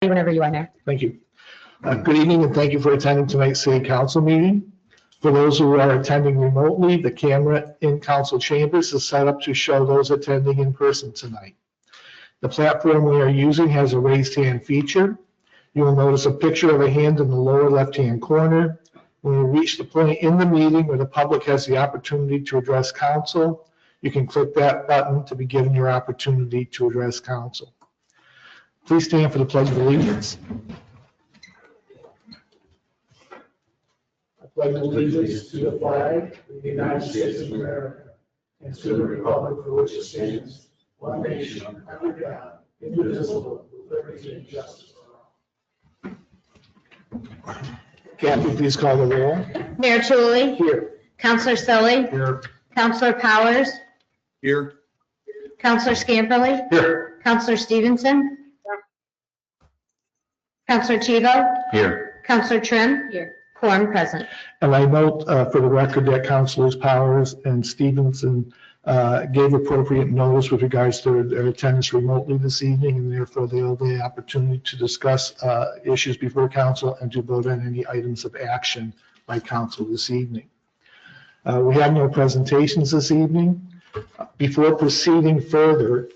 Whenever you are, Mayor. Thank you. Good evening and thank you for attending tonight's city council meeting. For those who are attending remotely, the camera in council chambers is set up to show those attending in person tonight. The platform we are using has a raised hand feature. You will notice a picture of a hand in the lower left-hand corner. When we reach the point in the meeting where the public has the opportunity to address council, you can click that button to be given your opportunity to address council. Please stand for the Pledge of Allegiance. I pledge allegiance to the flag of the United States of America and to the republic for which it stands, one nation, under God, indivisible, with liberty and justice for all. Kathy, please call the roll. Mayor Tulley. Here. Councilor Sully. Here. Councilor Powers. Here. Councilor Scamperly. Here. Councilor Stevenson. Councilor Chivo. Here. Councilor Trim. Here. Quorum present. And I note for the record that Councilors Powers and Stevenson gave appropriate notice with regards to their attendance remotely this evening, and therefore they'll have the opportunity to discuss issues before council and to vote on any items of action by council this evening. We have no presentations this evening. Before proceeding further,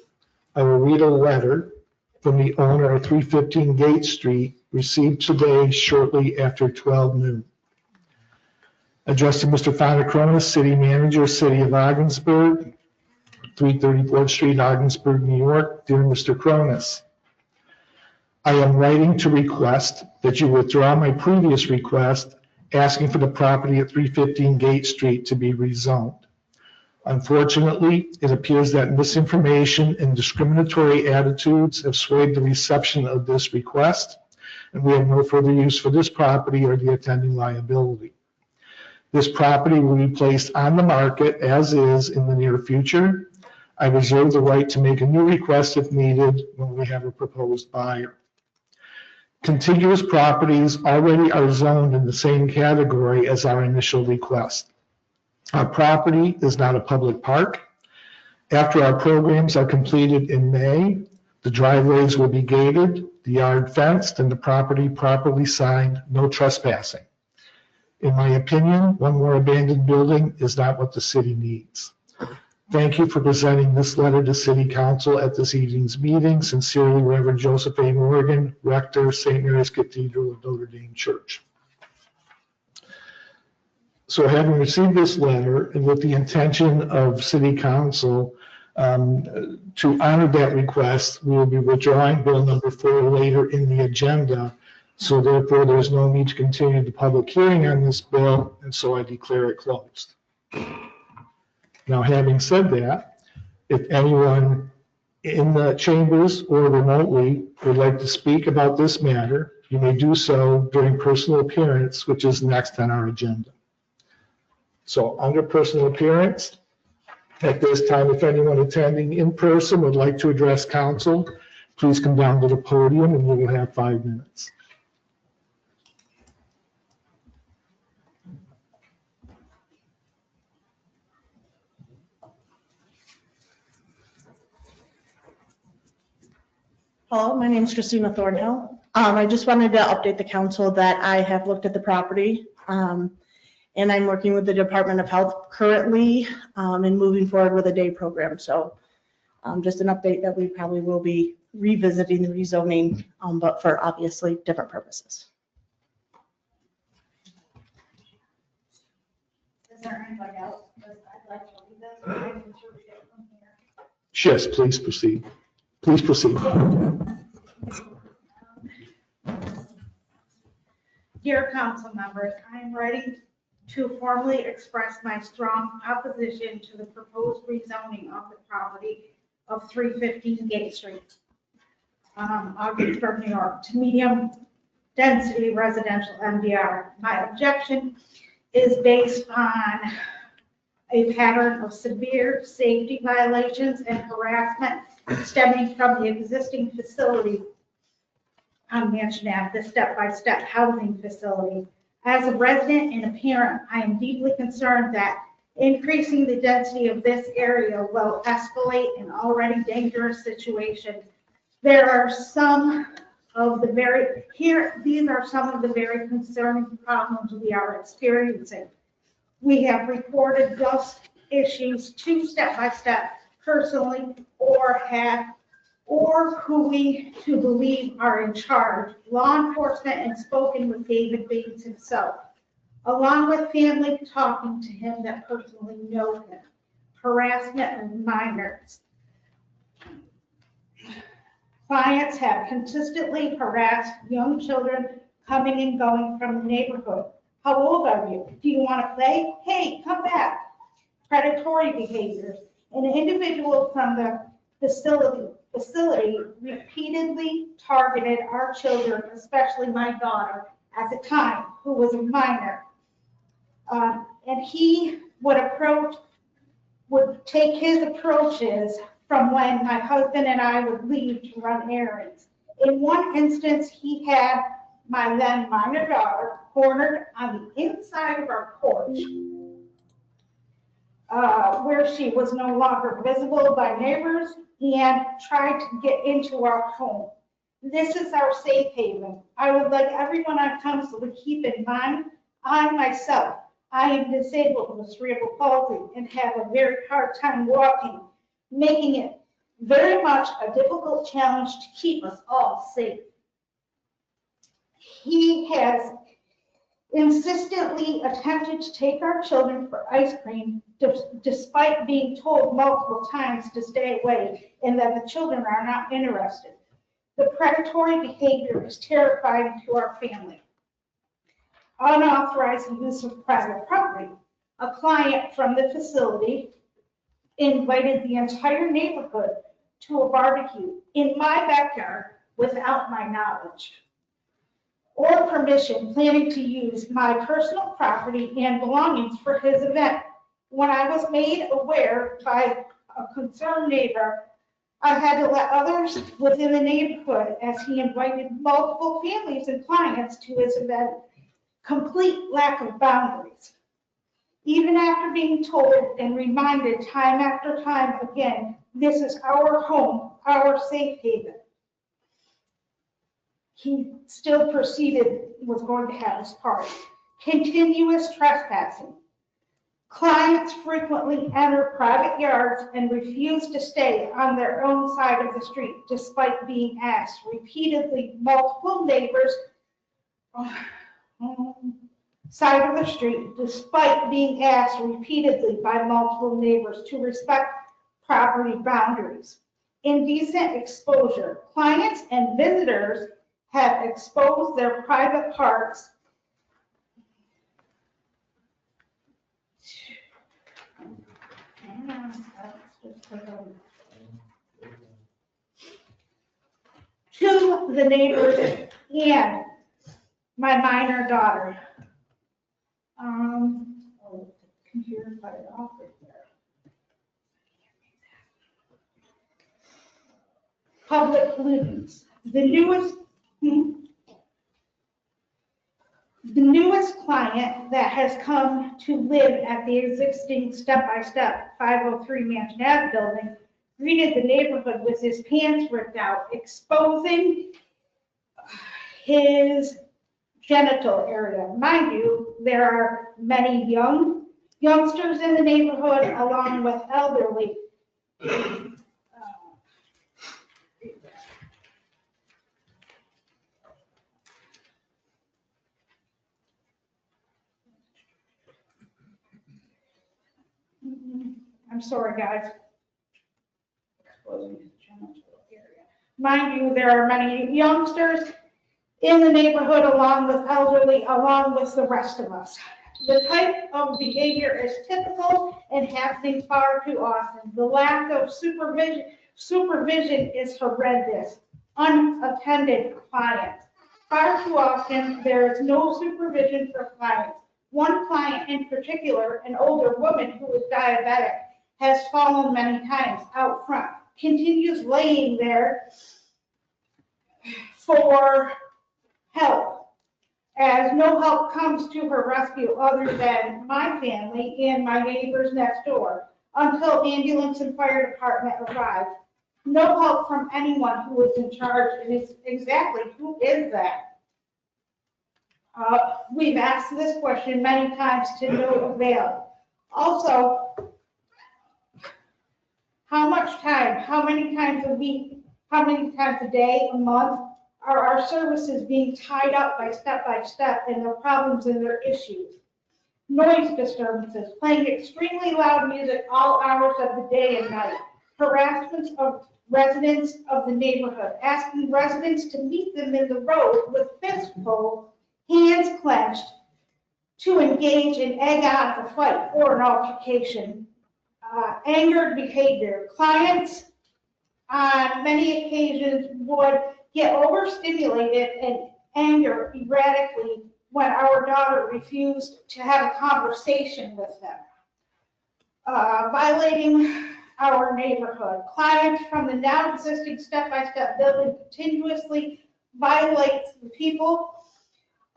I will read a letter from the owner of 315 Gate Street received today shortly after 12 noon. Addressed to Mr. Fonacronis, City Manager, City of Ogdensburg, 334th Street, Ogdensburg, New York. Dear Mr. Cronis, I am writing to request that you withdraw my previous request asking for the property at 315 Gate Street to be rezoned. Unfortunately, it appears that misinformation and discriminatory attitudes have swayed the reception of this request, and we have no further use for this property or the attending liability. This property will be placed on the market as is in the near future. I reserve the right to make a new request if needed when we have a proposed buyer. Contiguous properties already are zoned in the same category as our initial request. Our property is not a public park. After our programs are completed in May, the driveways will be gated, the yard fenced, and the property properly signed, no trespassing. In my opinion, one more abandoned building is not what the city needs. Thank you for presenting this letter to City Council at this evening's meeting. Sincerely, Reverend Joseph A. Morgan, Rector, St. Mary's Cathedral of Notre Dame Church. So having received this letter and with the intention of City Council to honor that request, we will be withdrawing Bill number 4 later in the agenda. So therefore, there's no need to continue the public hearing on this bill, and so I declare it closed. Now, having said that, if anyone in the chambers or remotely would like to speak about this matter, you may do so during personal appearance, which is next on our agenda. So under personal appearance, at this time, if anyone attending in person would like to address council, please come down to the podium and we will have 5 minutes. Hello, my name is Christina Thornhill. I just wanted to update the council that I have looked at the property and I'm working with the Department of Health currently and moving forward with a day program. So just an update that we probably will be revisiting the rezoning, but for obviously different purposes. Is there anybody else? I'd like to leave this. I can sure we get from here. Yes, please proceed. Please proceed. Dear council members, I am writing to formally express my strong opposition to the proposed rezoning of the property of 315 Gate Street, Ogdensburg, New York, to medium density residential MDR. My objection is based on a pattern of severe safety violations and harassment stemming from the existing facility on Mansion Ave, the step-by-step housing facility. As a resident and a parent, I am deeply concerned that increasing the density of this area will escalate an already dangerous situation. There are some of these are some of the very concerning problems we are experiencing. We have reported those issues to Step by Step personally, or who we to believe are in charge, law enforcement, and spoken with David Bates himself, along with family talking to him that personally know him. Harassment of minors. Clients have consistently harassed young children coming and going from the neighborhood. How old are you? Do you want to play? Hey, come back. Predatory behaviors. An individual from the facility repeatedly targeted our children, especially my daughter at the time, who was a minor. And he would take his approaches from when my husband and I would leave to run errands. In one instance, he had my then minor daughter cornered on the inside of our porch, where she was no longer visible by neighbors, and tried to get into our home. This is our safe haven. I would like everyone on council to keep in mind, I myself, I am disabled with cerebral palsy and have a very hard time walking, making it very much a difficult challenge to keep us all safe. He has insistently attempted to take our children for ice cream, despite being told multiple times to stay away and that the children are not interested. The predatory behavior is terrifying to our family. Unauthorized use of private property. A client from the facility invited the entire neighborhood to a barbecue in my backyard without my knowledge or permission, planning to use my personal property and belongings for his event. When I was made aware by a concerned neighbor, I had to let others within the neighborhood, as he invited multiple families and clients to his event. Complete lack of boundaries. Even after being told and reminded time after time again, this is our home, our safe haven, he still proceeded, was going to have his party. Continuous trespassing. Clients frequently enter private yards and refuse to stay on their own side of the street despite being asked repeatedly. Multiple neighbors side of the street despite being asked repeatedly by multiple neighbors to respect property boundaries. Indecent exposure. Clients and visitors have exposed their private parts to the neighbors and my minor daughter. Oh, the computer cut it off right there. Public pollutants. The newest client that has come to live at the existing Step by Step 503 Mansion Ave building greeted the neighborhood with his pants ripped out, exposing his genital area. Mind you, there are many youngsters in the neighborhood along with elderly. I'm sorry, guys. Exposing his genital area. Mind you, there are many youngsters in the neighborhood along with elderly, along with the rest of us. The type of behavior is typical and happening far too often. The lack of supervision is horrendous. Unattended clients. Far too often, there is no supervision for clients. One client in particular, an older woman who is diabetic, has fallen many times out front, continues laying there for help, as no help comes to her rescue other than my family and my neighbors next door, until ambulance and fire department arrive. No help from anyone who is in charge, and it's exactly who is that? We've asked this question many times to no avail. Also, how much time, how many times a week, how many times a day, a month, are our services being tied up by step and their problems and their issues? Noise disturbances, playing extremely loud music all hours of the day and night, harassment of residents of the neighborhood, asking residents to meet them in the road with fists pulled, hands clenched, to engage in egg on a fight or an altercation, angered behavior. Clients on many occasions would get overstimulated and anger erratically when our daughter refused to have a conversation with them. Violating our neighborhood. Clients from the now existing step-by-step building continuously violates the people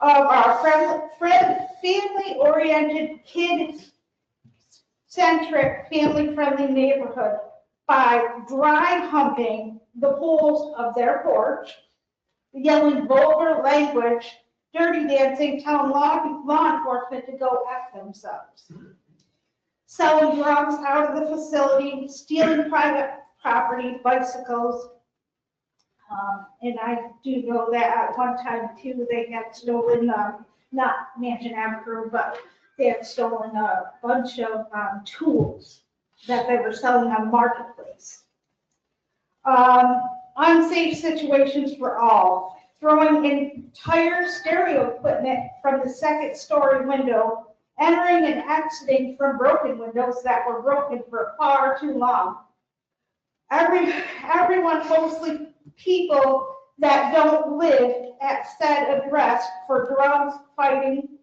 of our family-oriented, kid-centric, family-friendly neighborhood by dry humping the poles of their porch, yelling vulgar language, dirty dancing, telling law enforcement to go F themselves, selling drugs out of the facility, stealing private property, bicycles. And I do know that at one time too, they had stolen, not Mansion Avenue, but they had stolen a bunch of tools that they were selling on Marketplace. Unsafe situations for all. Throwing entire stereo equipment from the second story window, entering and exiting from broken windows that were broken for far too long. Everyone, mostly people that don't live at said address, for drugs, fighting.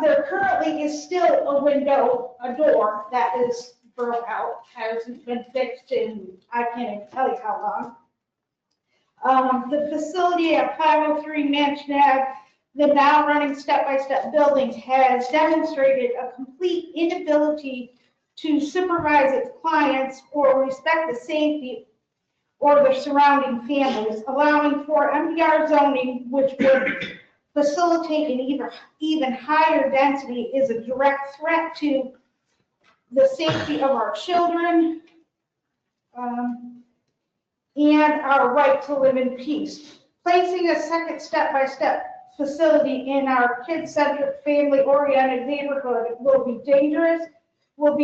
There currently is still a door that is broke out, hasn't been fixed in, I can't even tell you how long. The facility at 503 Mansion Ave, the now running step-by-step building, has demonstrated a complete inability to supervise its clients or respect the safety or their surrounding families, allowing for MDR zoning, which would facilitate an even higher density, is a direct threat to the safety of our children and our right to live in peace. Placing a second step-by-step facility in our kid-centric, family-oriented neighborhood will be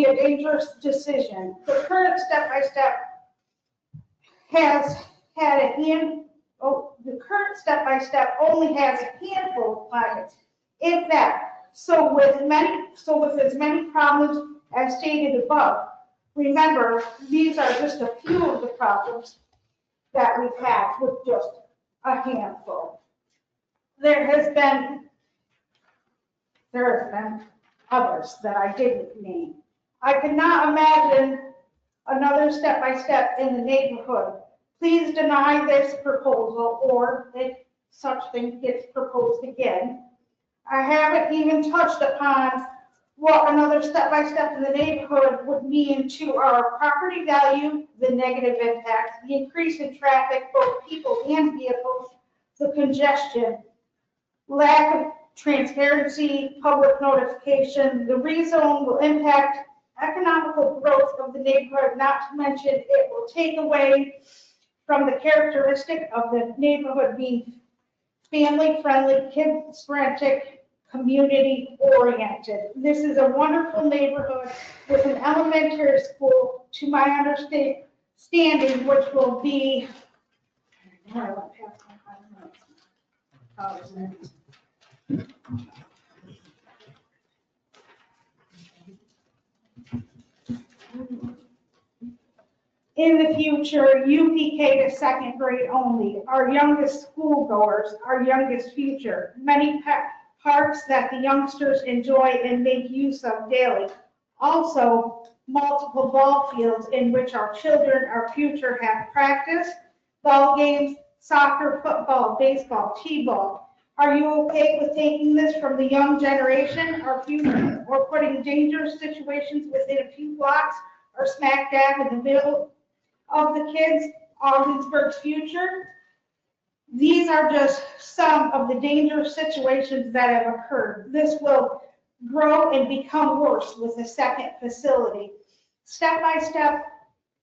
a dangerous decision. The current step-by-step only has a handful of clients, if that. So with as many problems as stated above, remember, these are just a few of the problems that we've had with just a handful. There has been others that I didn't name. I cannot imagine another step-by-step in the neighborhood. Please deny this proposal, or if such thing gets proposed again. I haven't even touched upon what another step-by-step in the neighborhood would mean to our property value, the negative impact, the increase in traffic, both people and vehicles, the congestion, lack of transparency, public notification. The rezone will impact economical growth of the neighborhood, not to mention it will take away from the characteristic of the neighborhood being family-friendly, kid-centric, community-oriented. This is a wonderful neighborhood with an elementary school, to my understanding, which will be, I went past my 5 minutes. In the future, UPK to second grade only, our youngest schoolgoers, our youngest future, many parks that the youngsters enjoy and make use of daily. Also, multiple ball fields in which our children, our future, have practice, ball games, soccer, football, baseball, t-ball. Are you okay with taking this from the young generation, our future, or putting dangerous situations within a few blocks or smack dab in the middle of the kids, Ogdensburg's future. These are just some of the dangerous situations that have occurred. This will grow and become worse with the second facility. Step by step,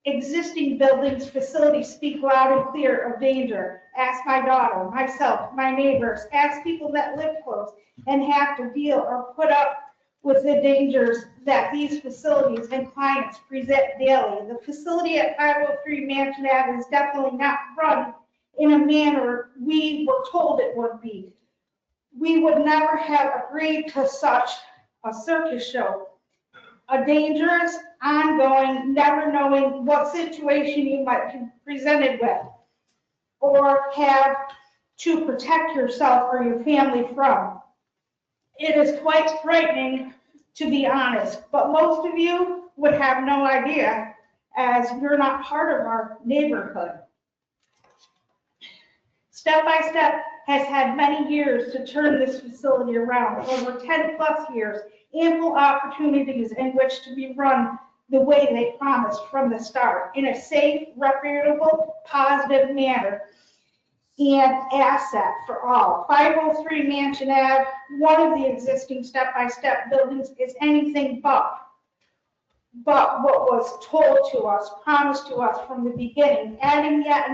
existing buildings, facilities speak loud and clear of danger. Ask my daughter, myself, my neighbors, ask people that live close and have to deal or put up with the dangers that these facilities and clients present daily. The facility at 503 Mansion Ave is definitely not run in a manner we were told it would be. We would never have agreed to such a circus show. A dangerous, ongoing, never knowing what situation you might be presented with or have to protect yourself or your family from. It is quite frightening, to be honest, but most of you would have no idea as you're not part of our neighborhood. Step by Step has had many years to turn this facility around, over 10 plus years, ample opportunities in which to be run the way they promised from the start, in a safe, reputable, positive manner and asset for all. 503 Mansion Ave, one of the existing Step by Step buildings, is anything but what was told to us, promised to us from the beginning. Adding yet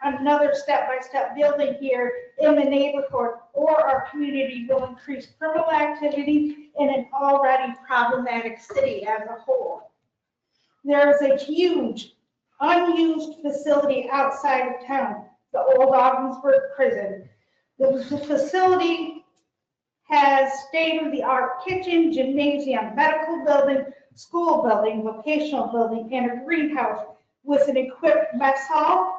another Step by Step building here in the neighborhood or our community will increase criminal activity in an already problematic city as a whole. There is a huge unused facility outside of town, the old Ogdensburg prison. The facility has state-of-the-art kitchen, gymnasium, medical building, school building, vocational building, and a greenhouse with an equipped mess hall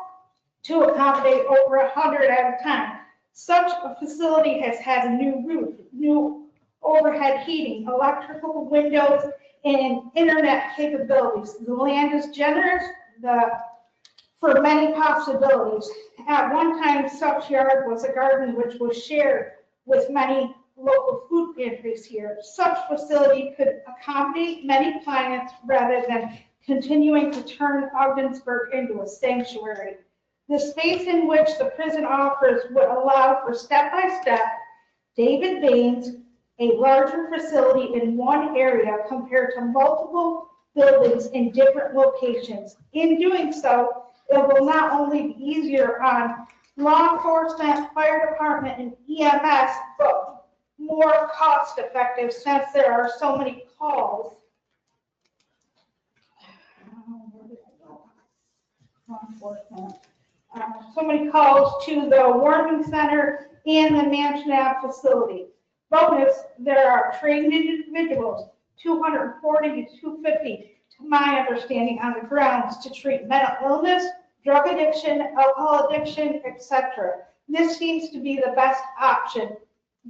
to accommodate over 100 at a time. Such a facility has had a new roof, new overhead heating, electrical windows, and internet capabilities. The land is generous for many possibilities. At one time, such yard was a garden which was shared with many local food pantries here. Such facility could accommodate many clients rather than continuing to turn Ogdensburg into a sanctuary. The space in which the prison offers would allow for Step by Step, David Baines, a larger facility in one area compared to multiple buildings in different locations. In doing so, it will not only be easier on law enforcement, fire department, and EMS, but more cost effective since there are so many calls. So many calls to the warming center and the Mansion Ave facility. Bonus, there are trained individuals, 240 to 250, to my understanding, on the grounds to treat mental illness, drug addiction, alcohol addiction, etc. This seems to be the best option.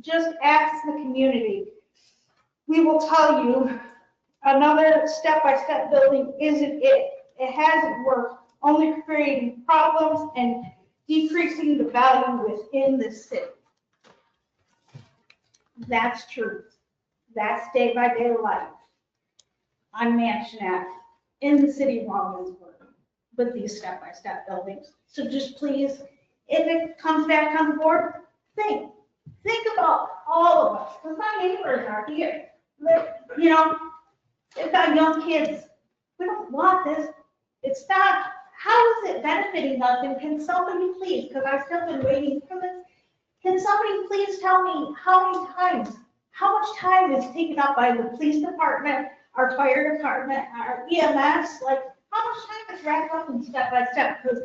Just ask the community. We will tell you another step-by-step building isn't it. It hasn't worked, only creating problems and decreasing the value within the city. That's true. That's day-by-day life on Mansion Ave in the city of Ogdensburg with these step-by-step buildings. So just please, if it comes back on the board, think about all of us, because my neighbors are here. You know, they've got young kids. We don't want this. It's not, how is it benefiting us? And can somebody please, because I've still been waiting for this, can somebody please tell me how much time is taken up by the police department, our fire department, our EMS, like how much time is wrapped up in Step by Step? Because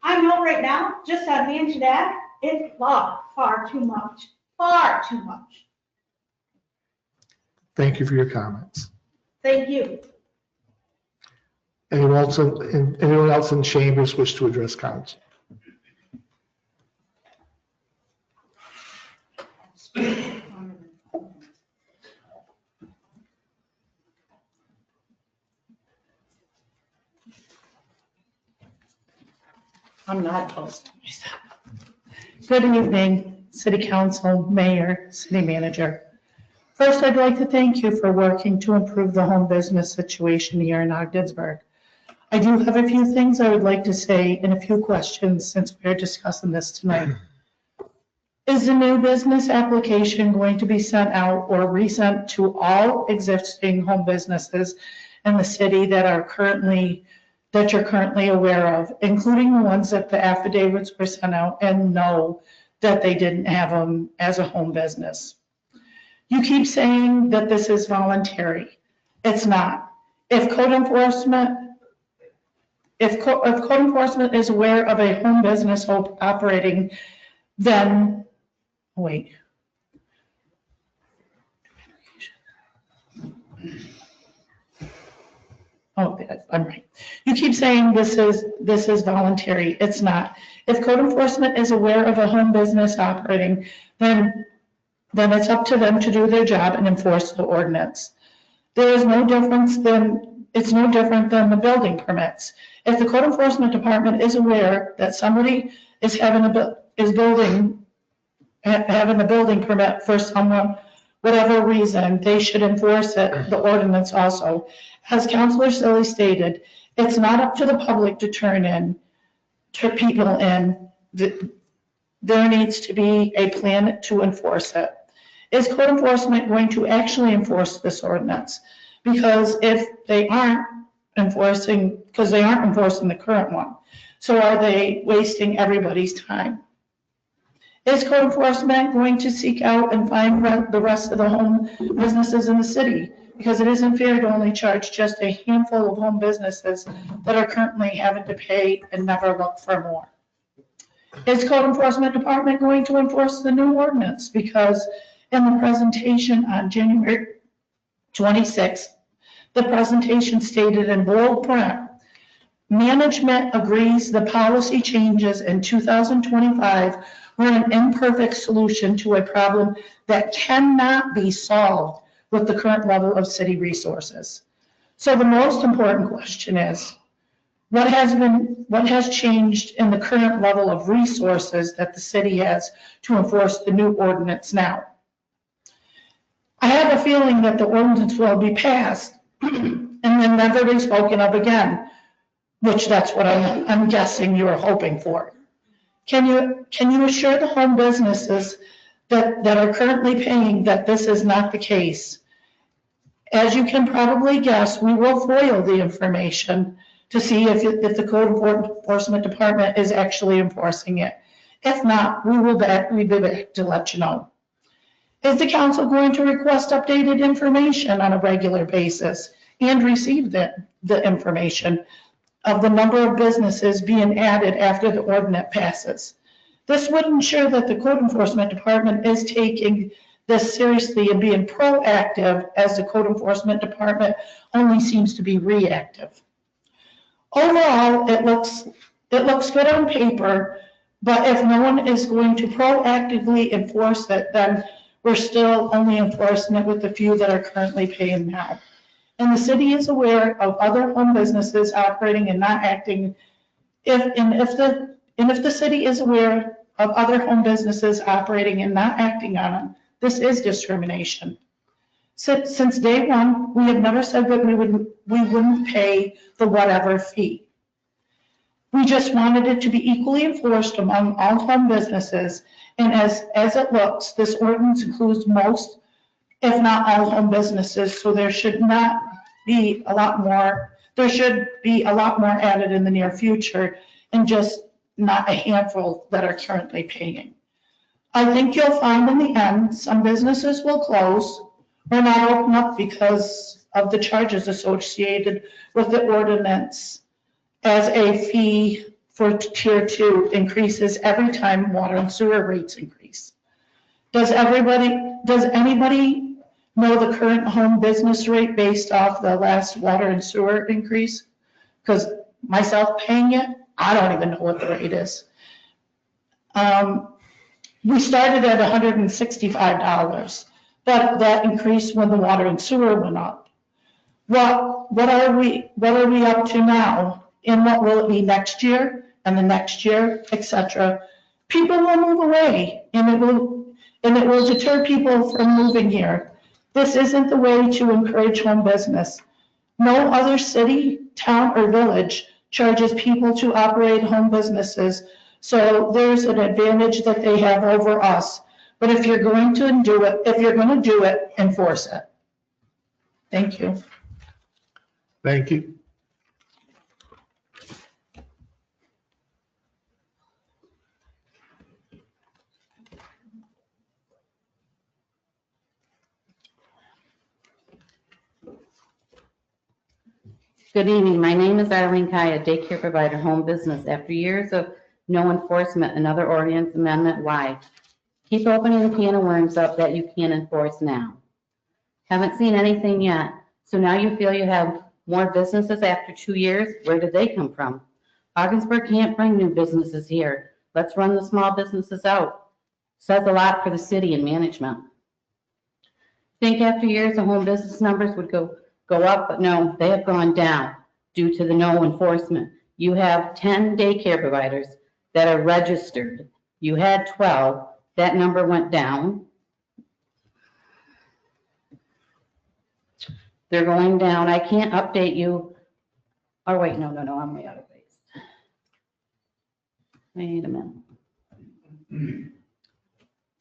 I know right now, just on Mansion Ave, it's far too much. Far too much. Thank you for your comments. Thank you. Anyone else in chambers wish to address council? I'm not posting myself. Good evening, City Council, Mayor, City Manager. First, I'd like to thank you for working to improve the home business situation here in Ogdensburg. I do have a few things I would like to say and a few questions since we're discussing this tonight. Is the new business application going to be sent out or resent to all existing home businesses in the city that you're currently aware of, including the ones that the affidavits were sent out and know that they didn't have them as a home business? You keep saying that this is voluntary. It's not. If code enforcement is aware of a home business operating, then, wait. Oh, I'm right. You keep saying this is voluntary. It's not. If code enforcement is aware of a home business operating, then it's up to them to do their job and enforce the ordinance. It's no different than the building permits. If the code enforcement department is aware that somebody is having a building permit for someone, whatever reason, they should enforce it, the ordinance also. As Councilor Silly stated, it's not up to the public to turn people in. There needs to be a plan to enforce it. Is code enforcement going to actually enforce this ordinance? Because if they aren't enforcing the current one, so are they wasting everybody's time? Is code enforcement going to seek out and find the rest of the home businesses in the city? Because it isn't fair to only charge just a handful of home businesses that are currently having to pay and never look for more. Is code enforcement department going to enforce the new ordinance? Because in the presentation on January 26th, the presentation stated in bold print, management agrees the policy changes in 2025 were an imperfect solution to a problem that cannot be solved with the current level of city resources. So the most important question is, what has changed in the current level of resources that the city has to enforce the new ordinance now? I have a feeling that the ordinance will be passed and then never be spoken of again, which that's what I'm guessing you're hoping for. Can you assure the home businesses that are currently paying that this is not the case? As you can probably guess, we will FOIL the information to see if the code enforcement department is actually enforcing it. If not, we'll be back to let you know. Is the council going to request updated information on a regular basis and receive the information of the number of businesses being added after the ordinance passes? This would ensure that the code enforcement department is taking this seriously and being proactive, as the code enforcement department only seems to be reactive. Overall, it looks good on paper, but if no one is going to proactively enforce it, then we're still only enforcing it with the few that are currently paying now. And the city is aware of other home businesses operating and not acting. If the city is aware of other home businesses operating and not acting on them, this is discrimination. Since day one, we have never said that we wouldn't pay the whatever fee. We just wanted it to be equally enforced among all home businesses. And as it looks, this ordinance includes most, if not all, home businesses. So there should be a lot more added in the near future, and just not a handful that are currently paying. I think you'll find in the end, some businesses will close or not open up because of the charges associated with the ordinance, as a fee for tier 2 increases every time water and sewer rates increase. Does anybody know the current home business rate based off the last water and sewer increase? Because myself paying it, I don't even know what the rate is. We started at $165, but that increased when the water and sewer went up. What are we up to now? And what will it be next year and the next year, etc.? People will move away, and it will deter people from moving here. This isn't the way to encourage home business. No other city, town, or village charges people to operate home businesses. So there's an advantage that they have over us. But if you're going to do it, enforce it. Thank you. Thank you. Good evening. My name is Arlene Kaya, daycare provider, home business. After years of no enforcement, another ordinance amendment, why? Keep opening the can of worms up that you can't enforce now. Haven't seen anything yet. So now you feel you have more businesses after 2 years? Where did they come from? Ogdensburg can't bring new businesses here. Let's run the small businesses out. Says a lot for the city and management. Think after years the home business numbers would go up, but no, they have gone down due to the no enforcement. You have 10 daycare providers that are registered. You had 12. That number went down. They're going down. I can't update you. Oh, wait, no, I'm way out of base. Wait a minute.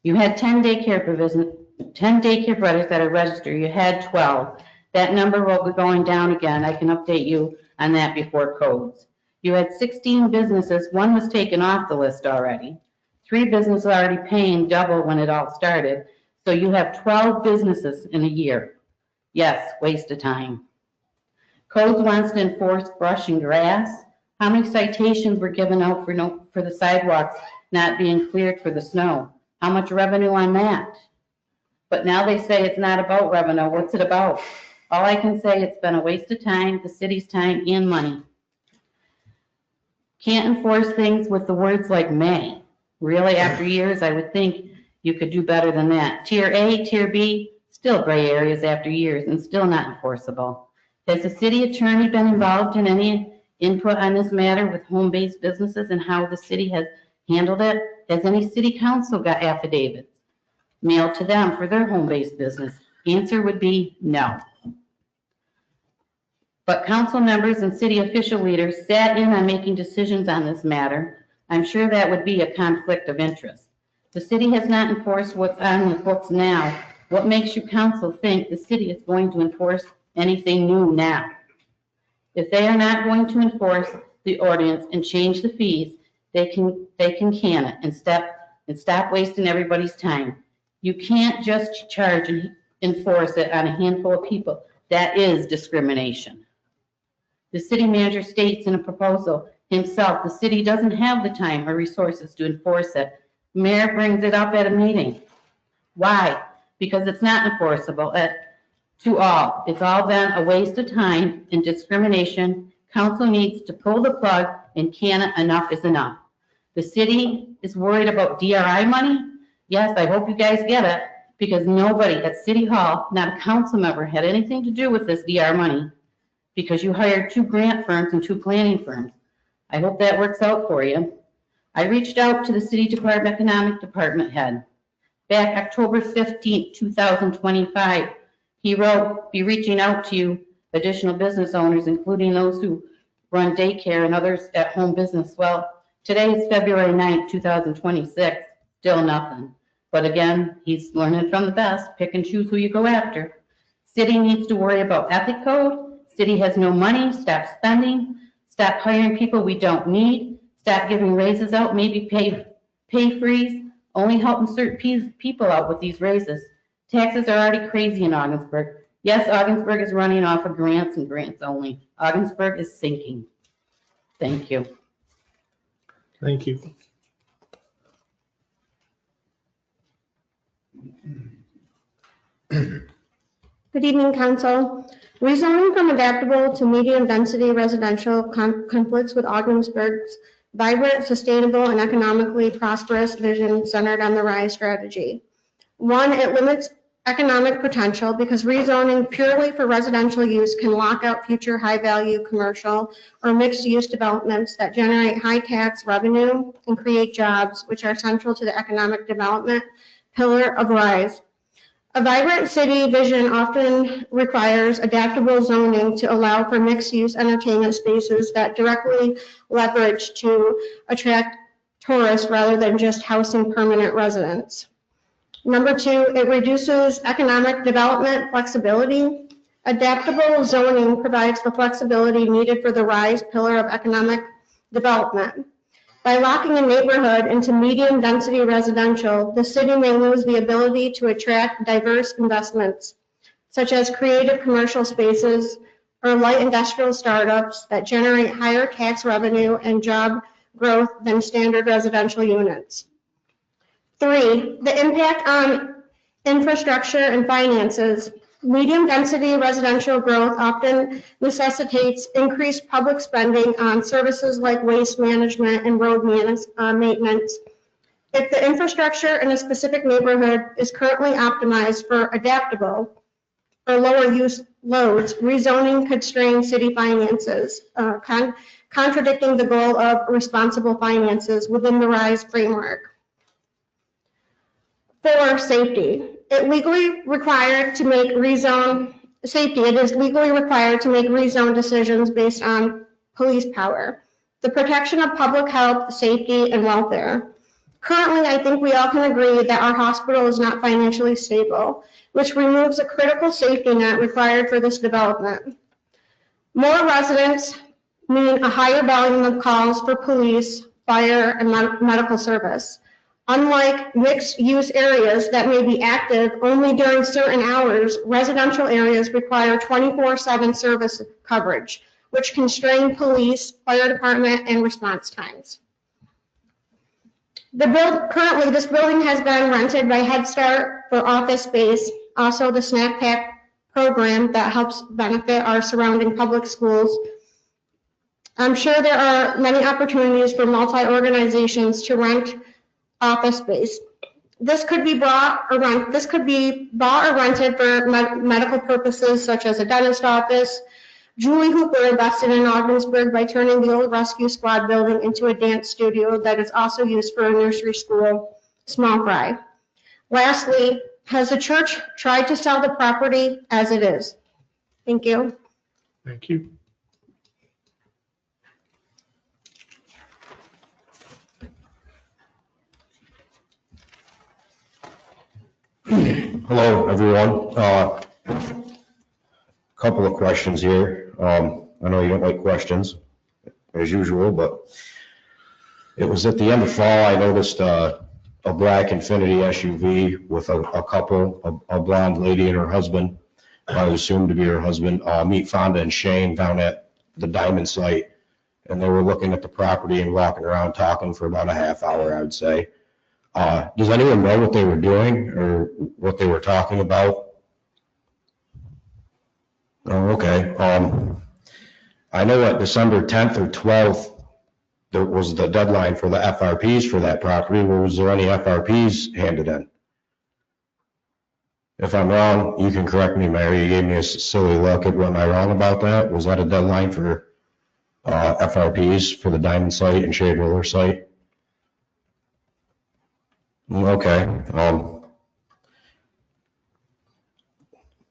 You had 10 daycare providers that are registered. You had 12. That number will be going down again. I can update you on that before codes. You had 16 businesses. One was taken off the list already. 3 businesses already paying double when it all started. So you have 12 businesses in a year. Yes, waste of time. Codes wants to enforce brush and grass. How many citations were given out for the sidewalks not being cleared for the snow? How much revenue on that? But now they say it's not about revenue. What's it about? All I can say, it's been a waste of time, the city's time and money. Can't enforce things with the words like may. Really, after years, I would think you could do better than that. Tier A, Tier B, still gray areas after years and still not enforceable. Has the city attorney been involved in any input on this matter with home-based businesses and how the city has handled it? Has any city council got affidavits mailed to them for their home-based business? Answer would be no. But council members and city official leaders sat in on making decisions on this matter. I'm sure that would be a conflict of interest. The city has not enforced what's on the books now. What makes you council think the city is going to enforce anything new now? If they are not going to enforce the ordinance and change the fees, they can can it and stop wasting everybody's time. You can't just charge and enforce it on a handful of people. That is discrimination. The city manager states in a proposal himself, the city doesn't have the time or resources to enforce it. Mayor brings it up at a meeting. Why? Because it's not enforceable to all. It's all been a waste of time and discrimination. Council needs to pull the plug and can it. Enough is enough. The city is worried about DRI money. Yes, I hope you guys get it, because nobody at City Hall, not a council member, had anything to do with this DR money, because you hired 2 grant firms and 2 planning firms. I hope that works out for you. I reached out to the City Department Economic Department head back October 15th, 2025. He wrote, be reaching out to you, additional business owners, including those who run daycare and others at home business. Well, today is February 9th, 2026, still nothing. But again, he's learning from the best. Pick and choose who you go after. City needs to worry about ethic code. City has no money. Stop spending. Stop hiring people we don't need. Stop giving raises out. Maybe pay freeze. Only helping certain people out with these raises. Taxes are already crazy in Ogdensburg. Yes, Ogdensburg is running off of grants and grants only. Ogdensburg is sinking. Thank you. Thank you. Good evening, Council. Rezoning from adaptable to medium-density residential conflicts with Ogdensburg's vibrant, sustainable, and economically prosperous vision centered on the RISE strategy. 1, it limits economic potential because rezoning purely for residential use can lock out future high-value commercial or mixed-use developments that generate high tax revenue and create jobs, which are central to the economic development pillar of RISE. A vibrant city vision often requires adaptable zoning to allow for mixed-use entertainment spaces that directly leverage to attract tourists rather than just housing permanent residents. Number two, it reduces economic development flexibility. Adaptable zoning provides the flexibility needed for the rise pillar of economic development. By locking a neighborhood into medium-density residential, the city may lose the ability to attract diverse investments, such as creative commercial spaces or light industrial startups that generate higher tax revenue and job growth than standard residential units. Three, the impact on infrastructure and finances. Medium-density residential growth often necessitates increased public spending on services like waste management and road maintenance. If the infrastructure in a specific neighborhood is currently optimized for adaptable or lower use loads, rezoning could strain city finances, contradicting the goal of responsible finances within the RISE framework. 4, safety. It is legally required to make rezone decisions based on police power, the protection of public health, safety, and welfare. Currently, I think we all can agree that our hospital is not financially stable, which removes a critical safety net required for this development. More residents mean a higher volume of calls for police, fire, and medical service. Unlike mixed-use areas that may be active only during certain hours, residential areas require 24/7 service coverage, which constrain police, fire department, and response times. Currently, this building has been rented by Head Start for office space, also the Snack Pack program that helps benefit our surrounding public schools. I'm sure there are many opportunities for multi-organizations to rent office space. This could be bought or rented for medical purposes, such as a dentist office. Julie Hooper invested in Ogdensburg by turning the old rescue squad building into a dance studio that is also used for a nursery school, small fry. Lastly, has the church tried to sell the property as it is? Thank you. Thank you. Hello, everyone. Couple of questions here. I know you don't like questions, as usual, but it was at the end of fall, I noticed a black Infiniti SUV with a couple, a blonde lady and her husband, I would assume to be her husband, meet Fonda and Shane down at the Diamond site. And they were looking at the property and walking around talking for about a half hour, I would say. Does anyone know what they were doing or what they were talking about? Oh, okay. I know at December 10th or 12th, there was the deadline for the FRPs for that property. Was there any FRPs handed in? If I'm wrong, you can correct me, Mary. You gave me a silly look. Am I wrong about that? Was that a deadline for FRPs for the Diamond site and Shade Roller site? Okay.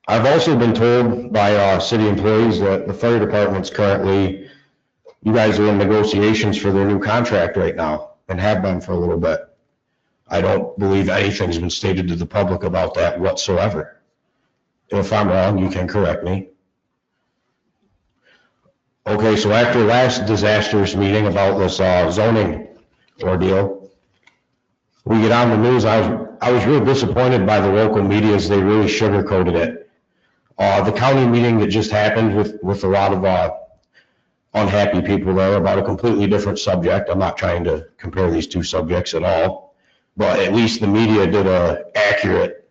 I've also been told by city employees that the fire department's currently, you guys are in negotiations for their new contract right now and have been for a little bit. I don't believe anything's been stated to the public about that whatsoever. If I'm wrong, you can correct me. Okay, so after last disastrous meeting about this zoning ordeal, we get on the news. I was real disappointed by the local media as they really sugarcoated it. The county meeting that just happened with a lot of unhappy people there about a completely different subject. I'm not trying to compare these two subjects at all, but at least the media did a accurate,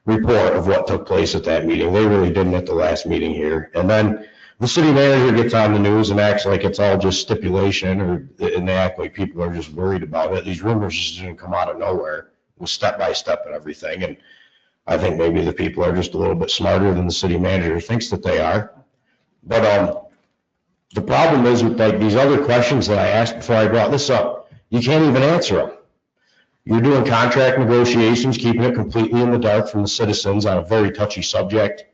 report of what took place at that meeting. They really didn't at the last meeting here. And then the city manager gets on the news and acts like it's all just stipulation, and they act like people are just worried about it. These rumors just didn't come out of nowhere. It was step by step and everything. And I think maybe the people are just a little bit smarter than the city manager thinks that they are. But the problem is with like these other questions that I asked before I brought this up, you can't even answer them. You're doing contract negotiations, keeping it completely in the dark from the citizens on a very touchy subject.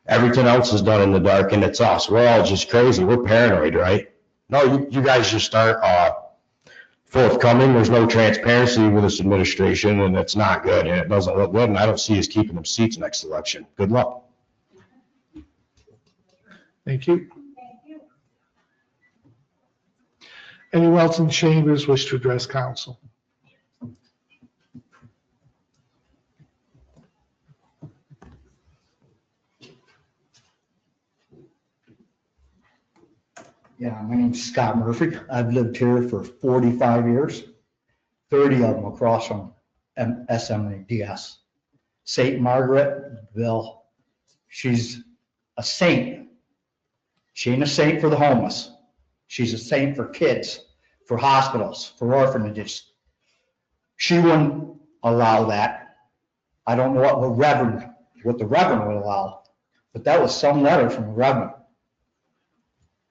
Everything else is done in the dark, and it's us. We're all just crazy. We're paranoid, right? No, you guys just aren't forthcoming. There's no transparency with this administration, and it's not good, and it doesn't look good, and I don't see us keeping them seats next election. Good luck. Thank you. Anyone else in chambers wish to address council? Yeah, my name's Scott Murphy. I've lived here for 45 years, 30 of them across from SMDS. St. Margaretville, she's a saint. She ain't a saint for the homeless. She's a saint for kids, for hospitals, for orphanages. She wouldn't allow that. I don't know what the reverend would allow, but that was some letter from the reverend.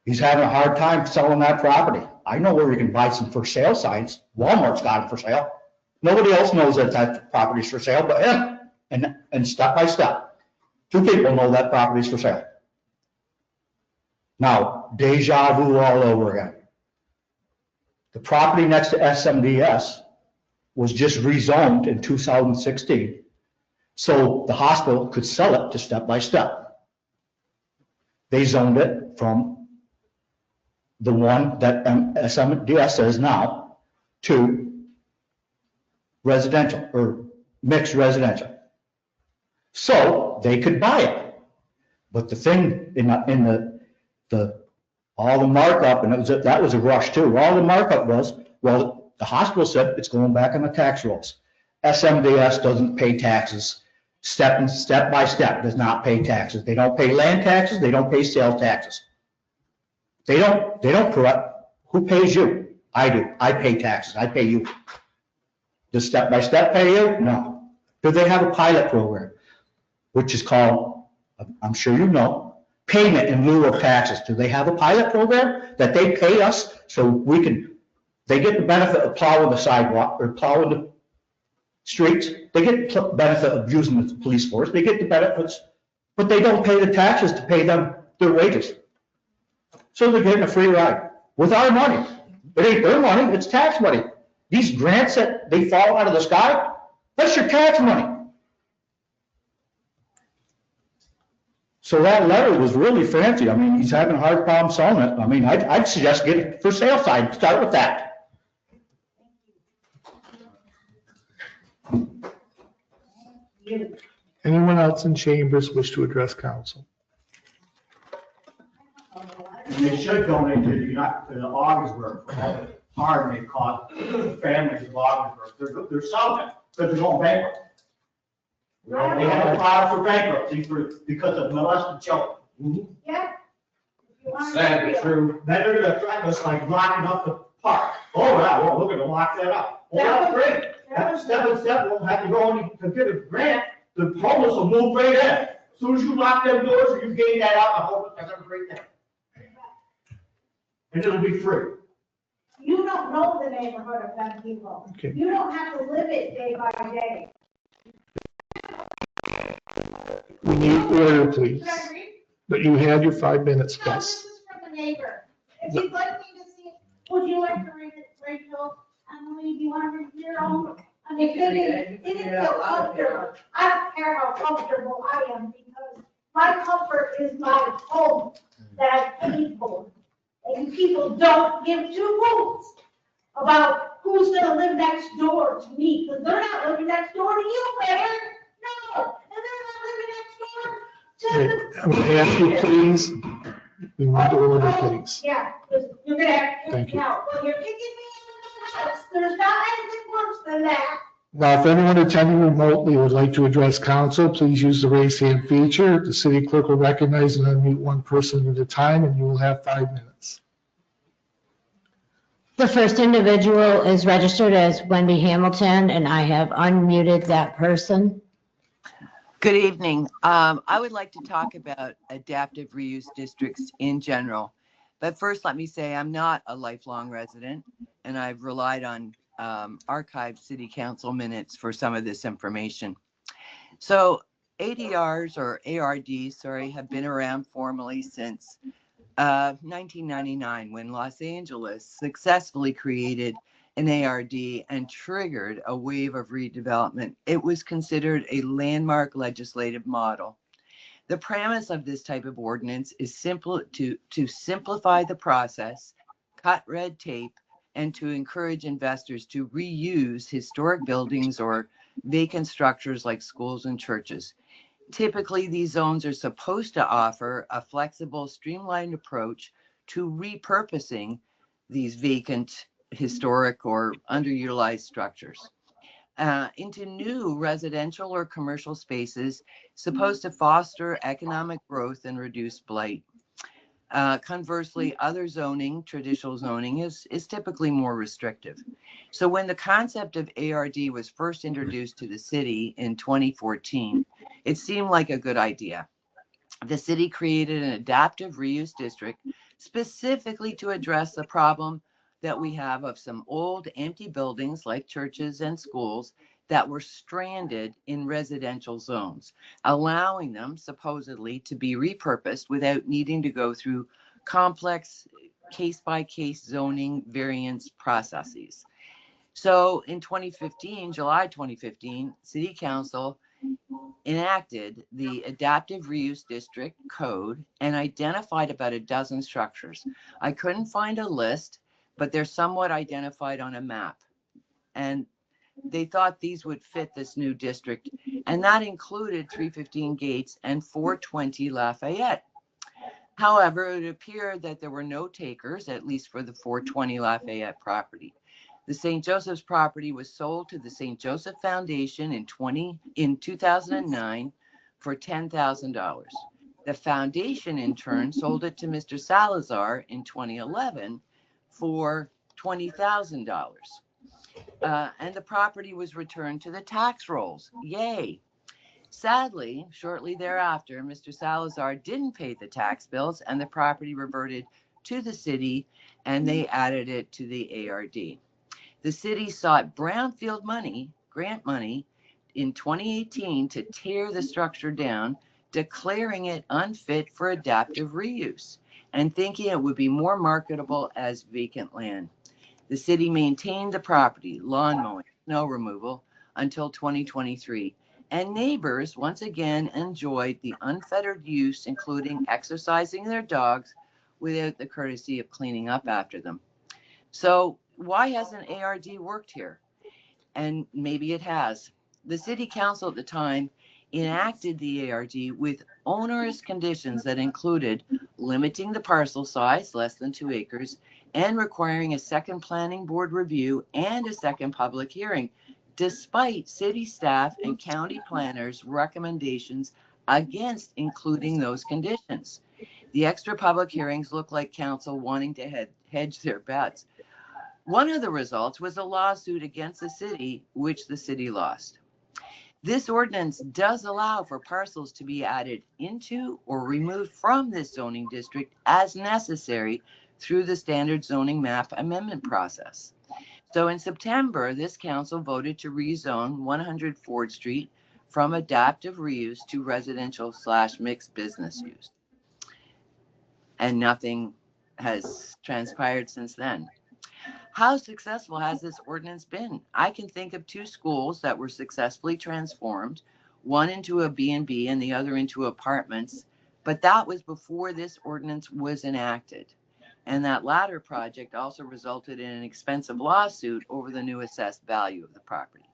He's having a hard time selling that property. I know where you can buy some for sale signs. Walmart's got it for sale. Nobody else knows that that property's for sale but him. And step by step, 2 people know that property's for sale. Now, deja vu all over again. The property next to SMDS was just rezoned in 2016, so the hospital could sell it to Step by Step. They zoned it from the one that SMDS is now to residential or mixed residential. So they could buy it. But the thing in all the markup, and that was a rush too, all the markup was, well, the hospital said it's going back on the tax rolls. SMDS doesn't pay taxes. Step by Step does not pay taxes. They don't pay land taxes. They don't pay sales taxes. They don't correct. Who pays you? I do. I pay taxes. I pay you. Does Step by Step pay you? No. Do they have a pilot program, which is called, I'm sure you know, payment in lieu of taxes? Do they have a pilot program that they pay us so they get the benefit of plowing the sidewalk or plowing the streets? They get the benefit of using the police force. They get the benefits, but they don't pay the taxes to pay them their wages. So they're getting a free ride with our money. It ain't their money, it's tax money. These grants that they fall out of the sky, that's your tax money. So that letter was really fancy. I mean, he's having a hard problem selling it. I mean, I'd suggest get it for sale sign, start with that. Anyone else in chambers wish to address council? They should donate to the Augsburg for all the harm they caused the families of Augsburg. They're selling it because they're going bankrupt. They have to file for bankruptcy because of molested children. Yeah. Sad but true. Then they're gonna threaten us like locking up the park. Oh, yeah, well, we're gonna lock that up. Well, that's great. That Step won't have to go in to get a grant. The homeless will move right in. As soon as you lock them doors or you gain that out, the homeless are gonna break down. And it'll be free. You don't know the neighborhood of them people. Okay. You don't have to live it day by day. We need order, please. Should I read? But you had your 5 minutes, No, this plus. is from the neighbor. If you'd like me to see, would you like to read it, Rachel? Emily, do you want to read your own? I mean, it is so comfortable. I don't care how comfortable I am because my comfort is my home that I paid for. And people don't give 2 hoots about who's gonna live next door to me, because they're not living next door to you, Mayor. No, and they're not living next door to I'm going to ask you, please, we want order, please. Yeah, 'cause you're gonna have to Thank kick me you. out. Well, you're kicking me out of the house. There's not anything worse than that. Now, if anyone attending remotely would like to address council, please use the raise hand feature. The city clerk will recognize and unmute one person at a time, and you will have 5 minutes. The first individual is registered as Wendy Hamilton, and I have unmuted that person. Good evening. I would like to talk about adaptive reuse districts in general. But first, let me say I'm not a lifelong resident, and I've relied on archived city council minutes for some of this information. So ADRs or ARDs, sorry, have been around formally since 1999 when Los Angeles successfully created an ARD and triggered a wave of redevelopment. It was considered a landmark legislative model. The premise of this type of ordinance is simple to simplify the process, cut red tape, and to encourage investors to reuse historic buildings or vacant structures like schools and churches. Typically, these zones are supposed to offer a flexible, streamlined approach to repurposing these vacant, historic, or underutilized structures into new residential or commercial spaces, supposed to foster economic growth and reduce blight. Conversely, other zoning, traditional zoning, is typically more restrictive. So when the concept of ARD was first introduced to the city in 2014, it seemed like a good idea. The city created an adaptive reuse district specifically to address the problem that we have of some old empty buildings like churches and schools that were stranded in residential zones, allowing them supposedly to be repurposed without needing to go through complex case-by-case zoning variance processes. So in 2015, July 2015, City Council enacted the Adaptive Reuse District Code and identified about a dozen structures. I couldn't find a list, but they're somewhat identified on a map. And they thought these would fit this new district, and that included 315 Gates and 420 Lafayette. However, it appeared that there were no takers, at least for the 420 Lafayette property. The St. Joseph's property was sold to the St. Joseph Foundation in 2009 for $10,000. The foundation, in turn, sold it to Mr. Salazar in 2011 for $20,000. And the property was returned to the tax rolls. Yay. Sadly, shortly thereafter, Mr. Salazar didn't pay the tax bills and the property reverted to the city and they added it to the ARD. The city sought brownfield money, grant money, in 2018 to tear the structure down, declaring it unfit for adaptive reuse and thinking it would be more marketable as vacant land. The city maintained the property, lawn mowing, snow removal, until 2023. And neighbors once again enjoyed the unfettered use, including exercising their dogs without the courtesy of cleaning up after them. So why hasn't ARD worked here? And maybe it has. The city council at the time enacted the ARD with onerous conditions that included limiting the parcel size, less than 2 acres, and requiring a second planning board review and a second public hearing, despite city staff and county planners' recommendations against including those conditions. The extra public hearings look like council wanting to hedge their bets. One of the results was a lawsuit against the city, which the city lost. This ordinance does allow for parcels to be added into or removed from this zoning district as necessary through the standard zoning map amendment process. So in September, this council voted to rezone 100 Ford Street from adaptive reuse to residential / mixed business use. And nothing has transpired since then. How successful has this ordinance been? I can think of 2 schools that were successfully transformed, one into a B&B and the other into apartments, but that was before this ordinance was enacted. And that latter project also resulted in an expensive lawsuit over the new assessed value of the property.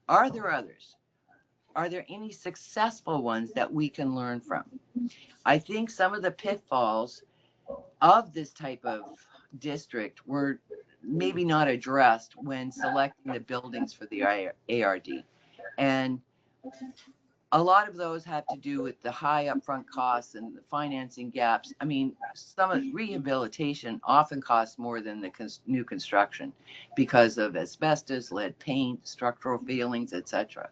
Are there others? Are there any successful ones that we can learn from? I think some of the pitfalls of this type of district were maybe not addressed when selecting the buildings for the ARD. And a lot of those have to do with the high upfront costs and the financing gaps. I mean, some of rehabilitation often costs more than the new construction because of asbestos, lead paint, structural failings, etc.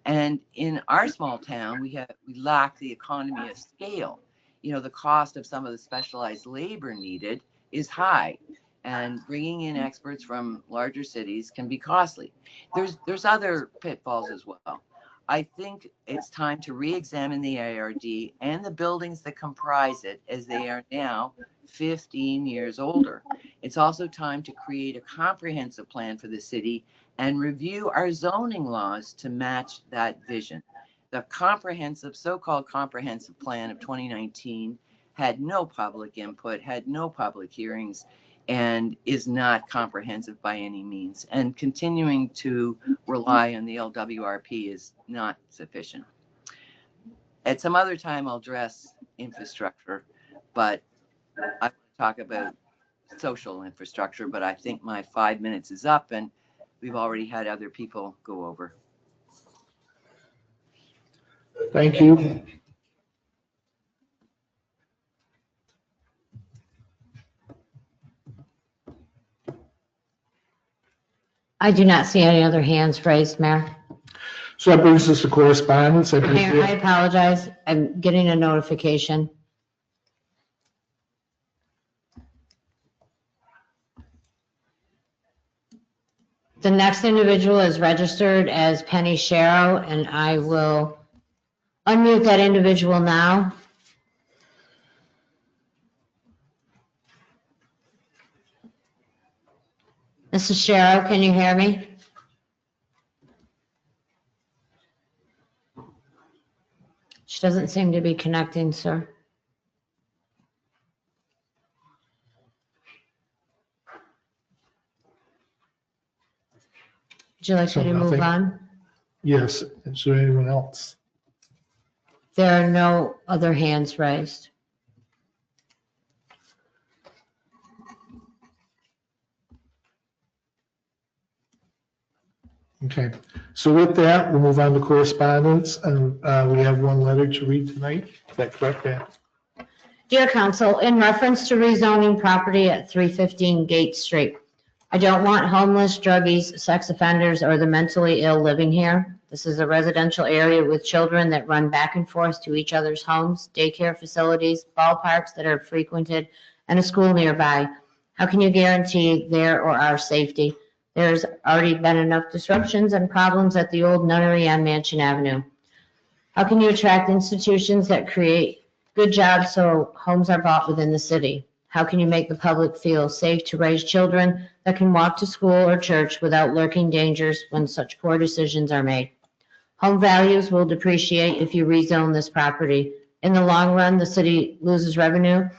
And in our small town, we lack the economy of scale. You know, the cost of some of the specialized labor needed is high. and bringing in experts from larger cities can be costly. There's other pitfalls as well. I think it's time to re-examine the ARD and the buildings that comprise it, as they are now 15 years older. It's also time to create a comprehensive plan for the city and review our zoning laws to match that vision. The comprehensive, so-called comprehensive plan of 2019 had no public input, had no public hearings, and is not comprehensive by any means. And continuing to rely on the LWRP is not sufficient. At some other time, I'll address infrastructure, but I talk about social infrastructure, but I think my 5 minutes is up and we've already had other people go over. Thank you. I do not see any other hands raised, Mayor. So that brings us to correspondence. I believe Mayor, I apologize. I'm getting a notification. The next individual is registered as Penny Sharrow, and I will unmute that individual now. Mrs. Sharrow, can you hear me? She doesn't seem to be connecting, sir. Would you like me to move on? Yes. Is there anyone else? There are no other hands raised. Okay. So with that, we'll move on to correspondence, and we have one letter to read tonight. Is that correct, Pat? Dear Council, in reference to rezoning property at 315 Gate Street, I don't want homeless, druggies, sex offenders, or the mentally ill living here. This is a residential area with children that run back and forth to each other's homes, daycare facilities, ballparks that are frequented, and a school nearby. How can you guarantee their or our safety? There's already been enough disruptions and problems at the old nunnery on Mansion Avenue. How can you attract institutions that create good jobs so homes are bought within the city? How can you make the public feel safe to raise children that can walk to school or church without lurking dangers when such poor decisions are made? Home values will depreciate if you rezone this property. In the long run, the city loses revenue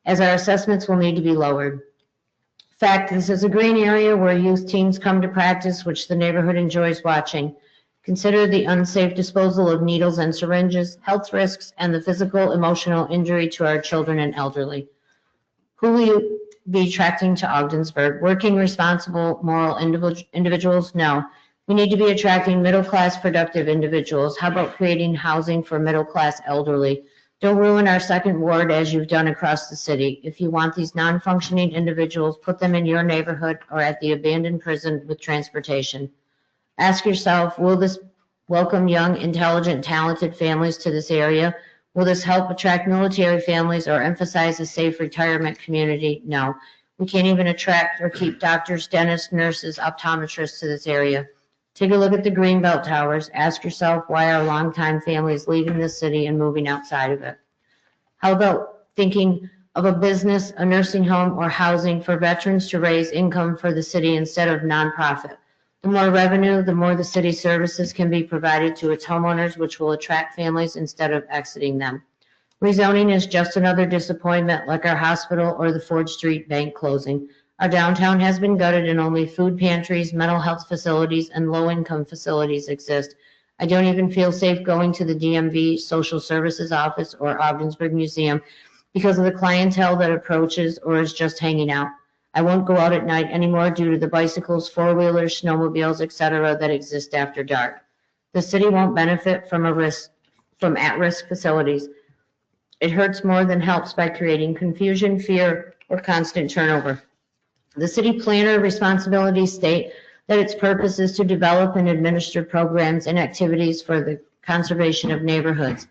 as our assessments will need to be lowered. Fact, this is a green area where youth teams come to practice, which the neighborhood enjoys watching. Consider the unsafe disposal of needles and syringes, health risks, and the physical, emotional injury to our children and elderly. Who will you be attracting to Ogdensburg? Working, responsible, moral individuals? No. We need to be attracting middle-class, productive individuals. How about creating housing for middle-class elderly? Don't ruin our second ward as you've done across the city. If you want these non-functioning individuals, put them in your neighborhood or at the abandoned prison with transportation. Ask yourself, will this welcome young, intelligent, talented families to this area? Will this help attract military families or emphasize a safe retirement community? No. We can't even attract or keep doctors, dentists, nurses, optometrists to this area. Take a look at the Greenbelt Towers. Ask yourself why are longtime families leaving the city and moving outside of it? How about thinking of a business, a nursing home, or housing for veterans to raise income for the city instead of nonprofit? The more revenue, the more the city services can be provided to its homeowners, which will attract families instead of exiting them. Rezoning is just another disappointment like our hospital or the Ford Street Bank closing. Our downtown has been gutted and only food pantries, mental health facilities, and low-income facilities exist. I don't even feel safe going to the DMV Social Services Office or Ogdensburg Museum because of the clientele that approaches or is just hanging out. I won't go out at night anymore due to the bicycles, four-wheelers, snowmobiles, etc. that exist after dark. The city won't benefit from at-risk facilities. It hurts more than helps by creating confusion, fear, or constant turnover. The city planner responsibilities state that its purpose is to develop and administer programs and activities for the conservation of neighborhoods.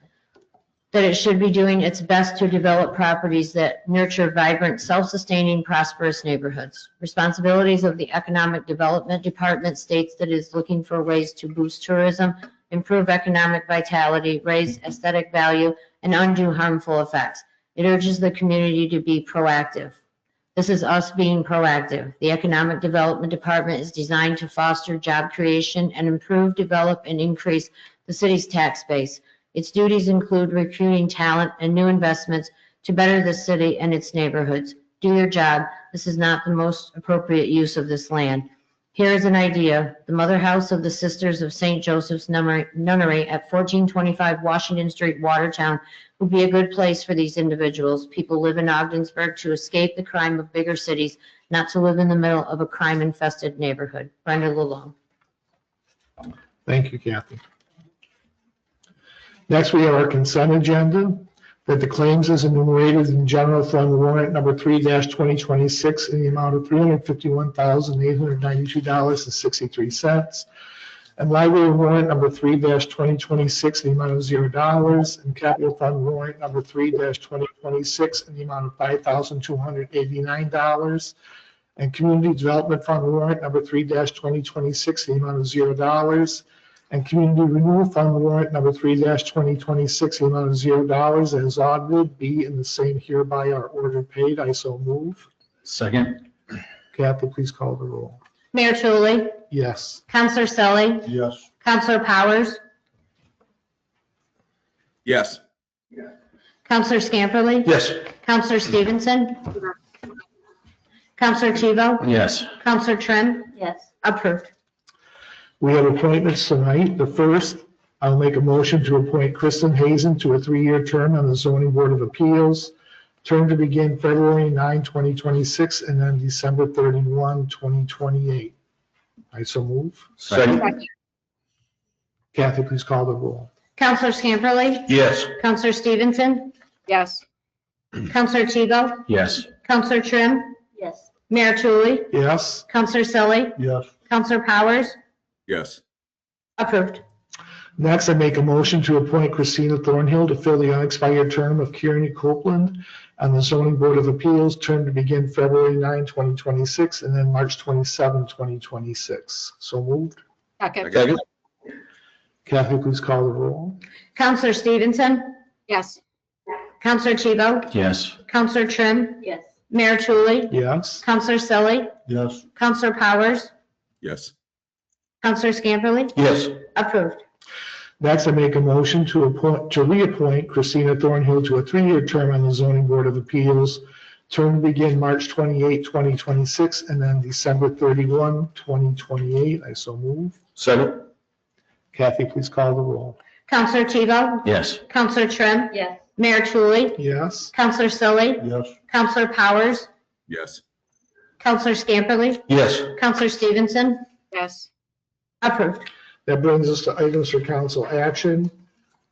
that it should be doing its best to develop properties that nurture vibrant, self-sustaining, prosperous neighborhoods. Responsibilities of the Economic Development Department states that it is looking for ways to boost tourism, improve economic vitality, raise aesthetic value, and undo harmful effects. It urges the community to be proactive. This is us being proactive. The Economic Development Department is designed to foster job creation and improve, develop, and increase the city's tax base. Its duties include recruiting talent and new investments to better the city and its neighborhoods. Do your job. This is not the most appropriate use of this land. Here is an idea. The Mother House of the Sisters of St. Joseph's Nunnery at 1425 Washington Street, Watertown, would be a good place for these individuals. People live in Ogdensburg to escape the crime of bigger cities, not to live in the middle of a crime-infested neighborhood. Brenda Lalone. Thank you, Kathy. Next, we have our consent agenda, that the claims as enumerated in general fund warrant number 3-2026 in the amount of $351,892.63, and library warrant number 3-2026 in the amount of $0, and capital fund warrant number 3-2026 in the amount of $5,289, and community development fund warrant number 3-2026 in the amount of $0, and community renewal fund warrant number 3-2026 in the amount of $0 as audited, be and the same hereby are ordered paid. I so move. Second. Kathy, please call the roll. Mayor Tully, Yes. Counselor Selly, Yes. Counselor Powers, Yes. Counselor Scamperly, Yes. Counselor Stevenson, Counselor Tebow, Yes. Counselor Trim, Yes. approved. We have appointments tonight. The first, I'll make a motion to appoint Kristen Hazen to a 3-year term on the Zoning Board of Appeals. Term to begin February 9, 2026, and then December 31, 2028. I so move. Second. Kathy, please call the roll. Counselor Scamperly, Yes. Counselor Stevenson, Yes. Counselor Tebow, Yes. Counselor Trim, Yes. Mayor Tully, Yes. Counselor Selly, Yes. Counselor Powers, Yes. approved. Next, I make a motion to appoint Christina Thornhill to fill the unexpired term of Kearney Copeland on the Zoning Board of Appeals, term to begin February 9, 2026, and then March 27, 2026. So moved. Second. Kathy, please call the roll. Counselor Stevenson, Yes. Counselor Tebow, Yes. Counselor Trim, Yes. Mayor Tully, Yes. Counselor Selly, Yes. Counselor Powers, Yes. Counselor Scamperly, Yes. approved. Next, I make a motion to reappoint Christina Thornhill to a 3-year term on the Zoning Board of Appeals, term to begin March 28, 2026, and then December 31, 2028. I so move. Second. Kathy, please call the roll. Counselor Tebow, Yes. Counselor Trim, Yes. Mayor Tully, Yes. Counselor Selly, Yes. Counselor Powers, Yes. Counselor Scamperly, Yes. Counselor Stevenson, Yes. approved. That brings us to items for council action.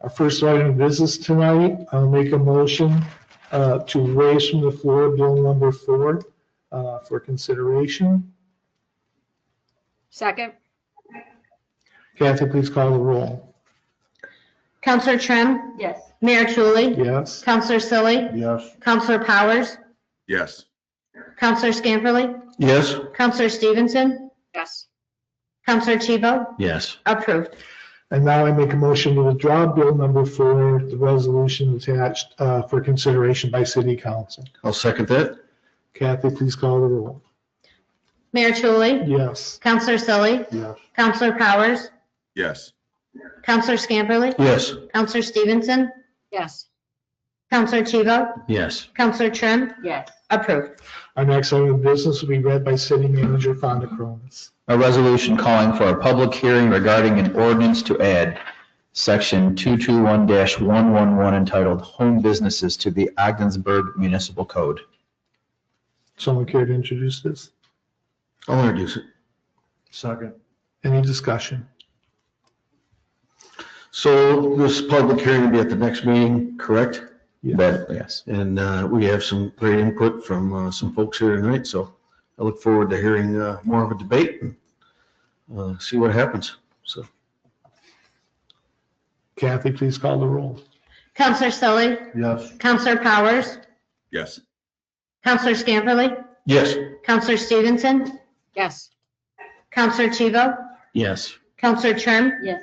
Our first item of business tonight, I'll make a motion to raise from the floor bill number 4 for consideration. Second. Kathy, please call the roll. Counselor Trim, Yes. Mayor Tully, Yes. Counselor Selly, Yes. Counselor Powers, Yes. Counselor Scamperly, Yes. Counselor Stevenson, Yes. Counselor Tebow, Yes. approved. And now I make a motion to withdraw bill number 4, the resolution attached for consideration by city council. I'll second that. Kathy, please call the roll. Mayor Tully, Yes. Counselor Selly, Yes. Counselor Powers, Yes. Counselor Scamperly, Yes. Counselor Stevenson, Yes. Counselor Tebow, Yes. Counselor Trim, Yes. approved. Our next item of business will be read by city manager Fonda Cronis. A resolution calling for a public hearing regarding an ordinance to add section 221-111 entitled Home Businesses to the Ogdensburg Municipal Code. Someone care to introduce this? I'll introduce it. Second. Any discussion? So this public hearing will be at the next meeting, correct? That, yes. And we have some great input from some folks here tonight, so I look forward to hearing more of a debate and see what happens. So Kathy, please call the roll. Counselor Sully, Yes. Counselor Powers, Yes. Counselor Scamperly, Yes. Counselor Stevenson, Yes. Counselor Chivo, Yes. Counselor Trim, Yes.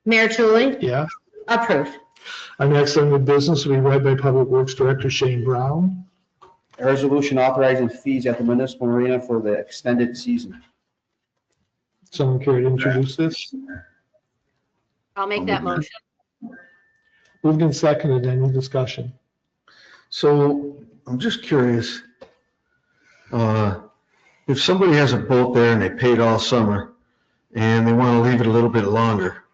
Mayor Tully, Yeah. approved. Our next item of business will be read by Public Works Director Shane Brown. A resolution authorizing fees at the municipal marina for the extended season. Someone care to introduce this? I'll make that motion. Moved and seconded. Any discussion? So I'm just curious, if somebody has a boat there and they paid all summer and they want to leave it a little bit longer,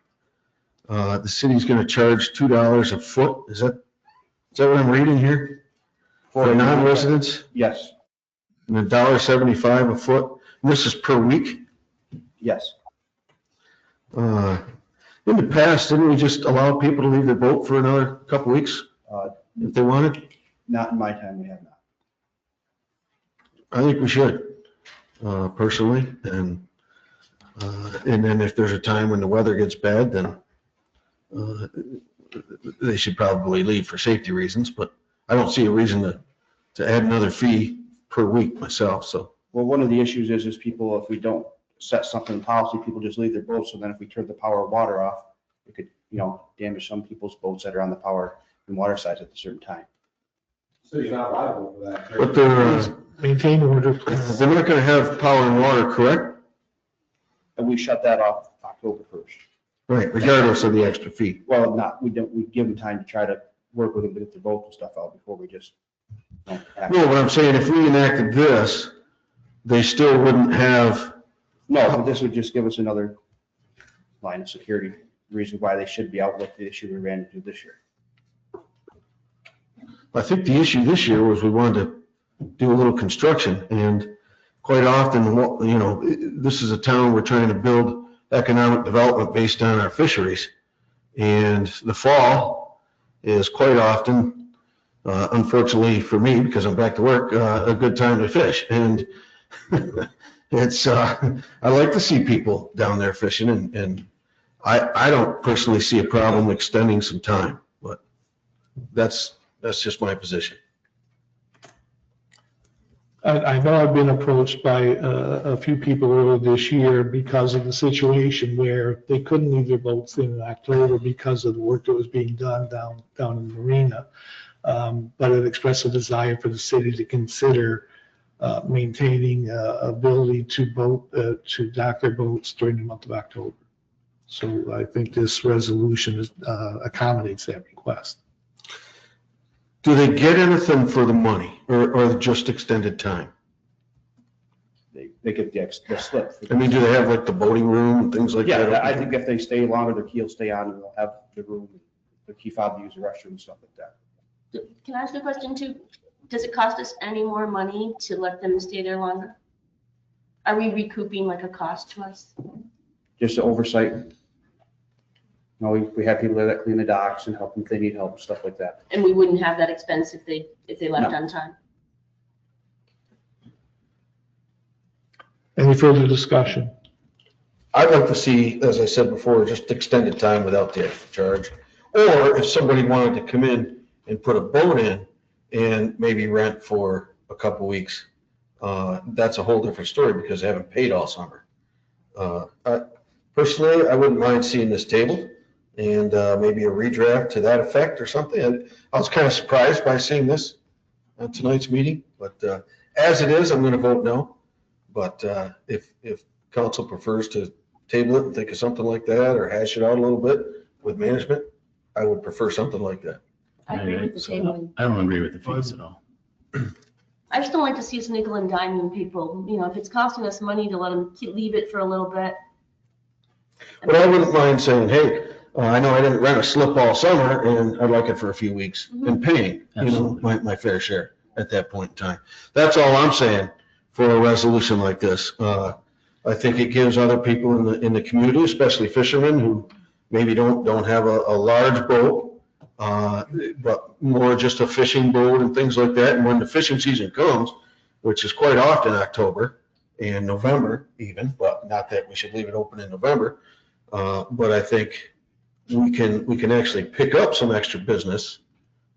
the city's going to charge $2 a foot? Is that what I'm reading here? For non-residents? Yes, And $1.75 a foot? And this is per week? yes. In the past, didn't we just allow people to leave their boat for another couple weeks if they wanted? Not in my time, we have not. I think we should, personally, and then if there's a time when the weather gets bad, then they should probably leave for safety reasons, but I don't see a reason to add another fee per week myself, so. Well, one of the issues is people, if we don't set something in policy, people just leave their boats, so then if we turn the power or water off, it could, damage some people's boats that are on the power and water sides at a certain time. City's not liable for that. But they're, Maintain order, please. they're not gonna have power and water, correct? And we shut that off October 1st. Right, regardless of the extra fee. Well, we give them time to try to work with them to get their boats and stuff out before we just. No, but I'm saying if we enacted this, they still wouldn't have, No, but this would just give us another line of security, reason why they should be out with the issue we ran into this year. I think the issue this year was we wanted to do a little construction, and quite often, this is a town we're trying to build economic development based on our fisheries. And the fall is quite often, unfortunately for me, because I'm back to work, a good time to fish. And it's, I like to see people down there fishing, and I don't personally see a problem extending some time, but that's just my position. I know I've been approached by a few people earlier this year because of the situation where they couldn't leave their boats in October because of the work that was being done down in the marina. But it expressed a desire for the city to consider maintaining ability to dock their boats during the month of October. So I think this resolution accommodates that request. Do they get anything for the money or just extended time? They get the slip. I mean, do they have like the boating room and things like that? Yeah, I think if they stay longer, their key will stay on and they'll have the room, the key fob to use the restroom and stuff like that. Can I ask a question too? Does it cost us any more money to let them stay there longer? Are we recouping like a cost to us? Just the oversight. We have people that clean the docks and help them if they need help, stuff like that. And we wouldn't have that expense if they left No. on time? Any further discussion? I'd like to see, as I said before, just extended time without the extra charge. Or if somebody wanted to come in and put a boat in and maybe rent for a couple weeks, that's a whole different story because they haven't paid all summer. Personally, I wouldn't mind seeing this table and maybe a redraft to that effect or something. And I was kind of surprised by seeing this at tonight's meeting, but as it is, I'm going to vote no. But if council prefers to table it and think of something like that or hash it out a little bit with management, I would prefer something like that. I agree with the tabling. I don't agree with the fees at all. I just don't like to see us nickel and diming people. If it's costing us money to let them leave it for a little bit. But I wouldn't mind saying, hey, I know I didn't rent a slip all summer and I'd like it for a few weeks and paying, my fair share at that point in time. That's all I'm saying for a resolution like this. I think it gives other people in the community, especially fishermen who maybe don't have a large boat, but more just a fishing boat and things like that. And when the fishing season comes, which is quite often October and November even, but not that we should leave it open in November. But I think we can actually pick up some extra business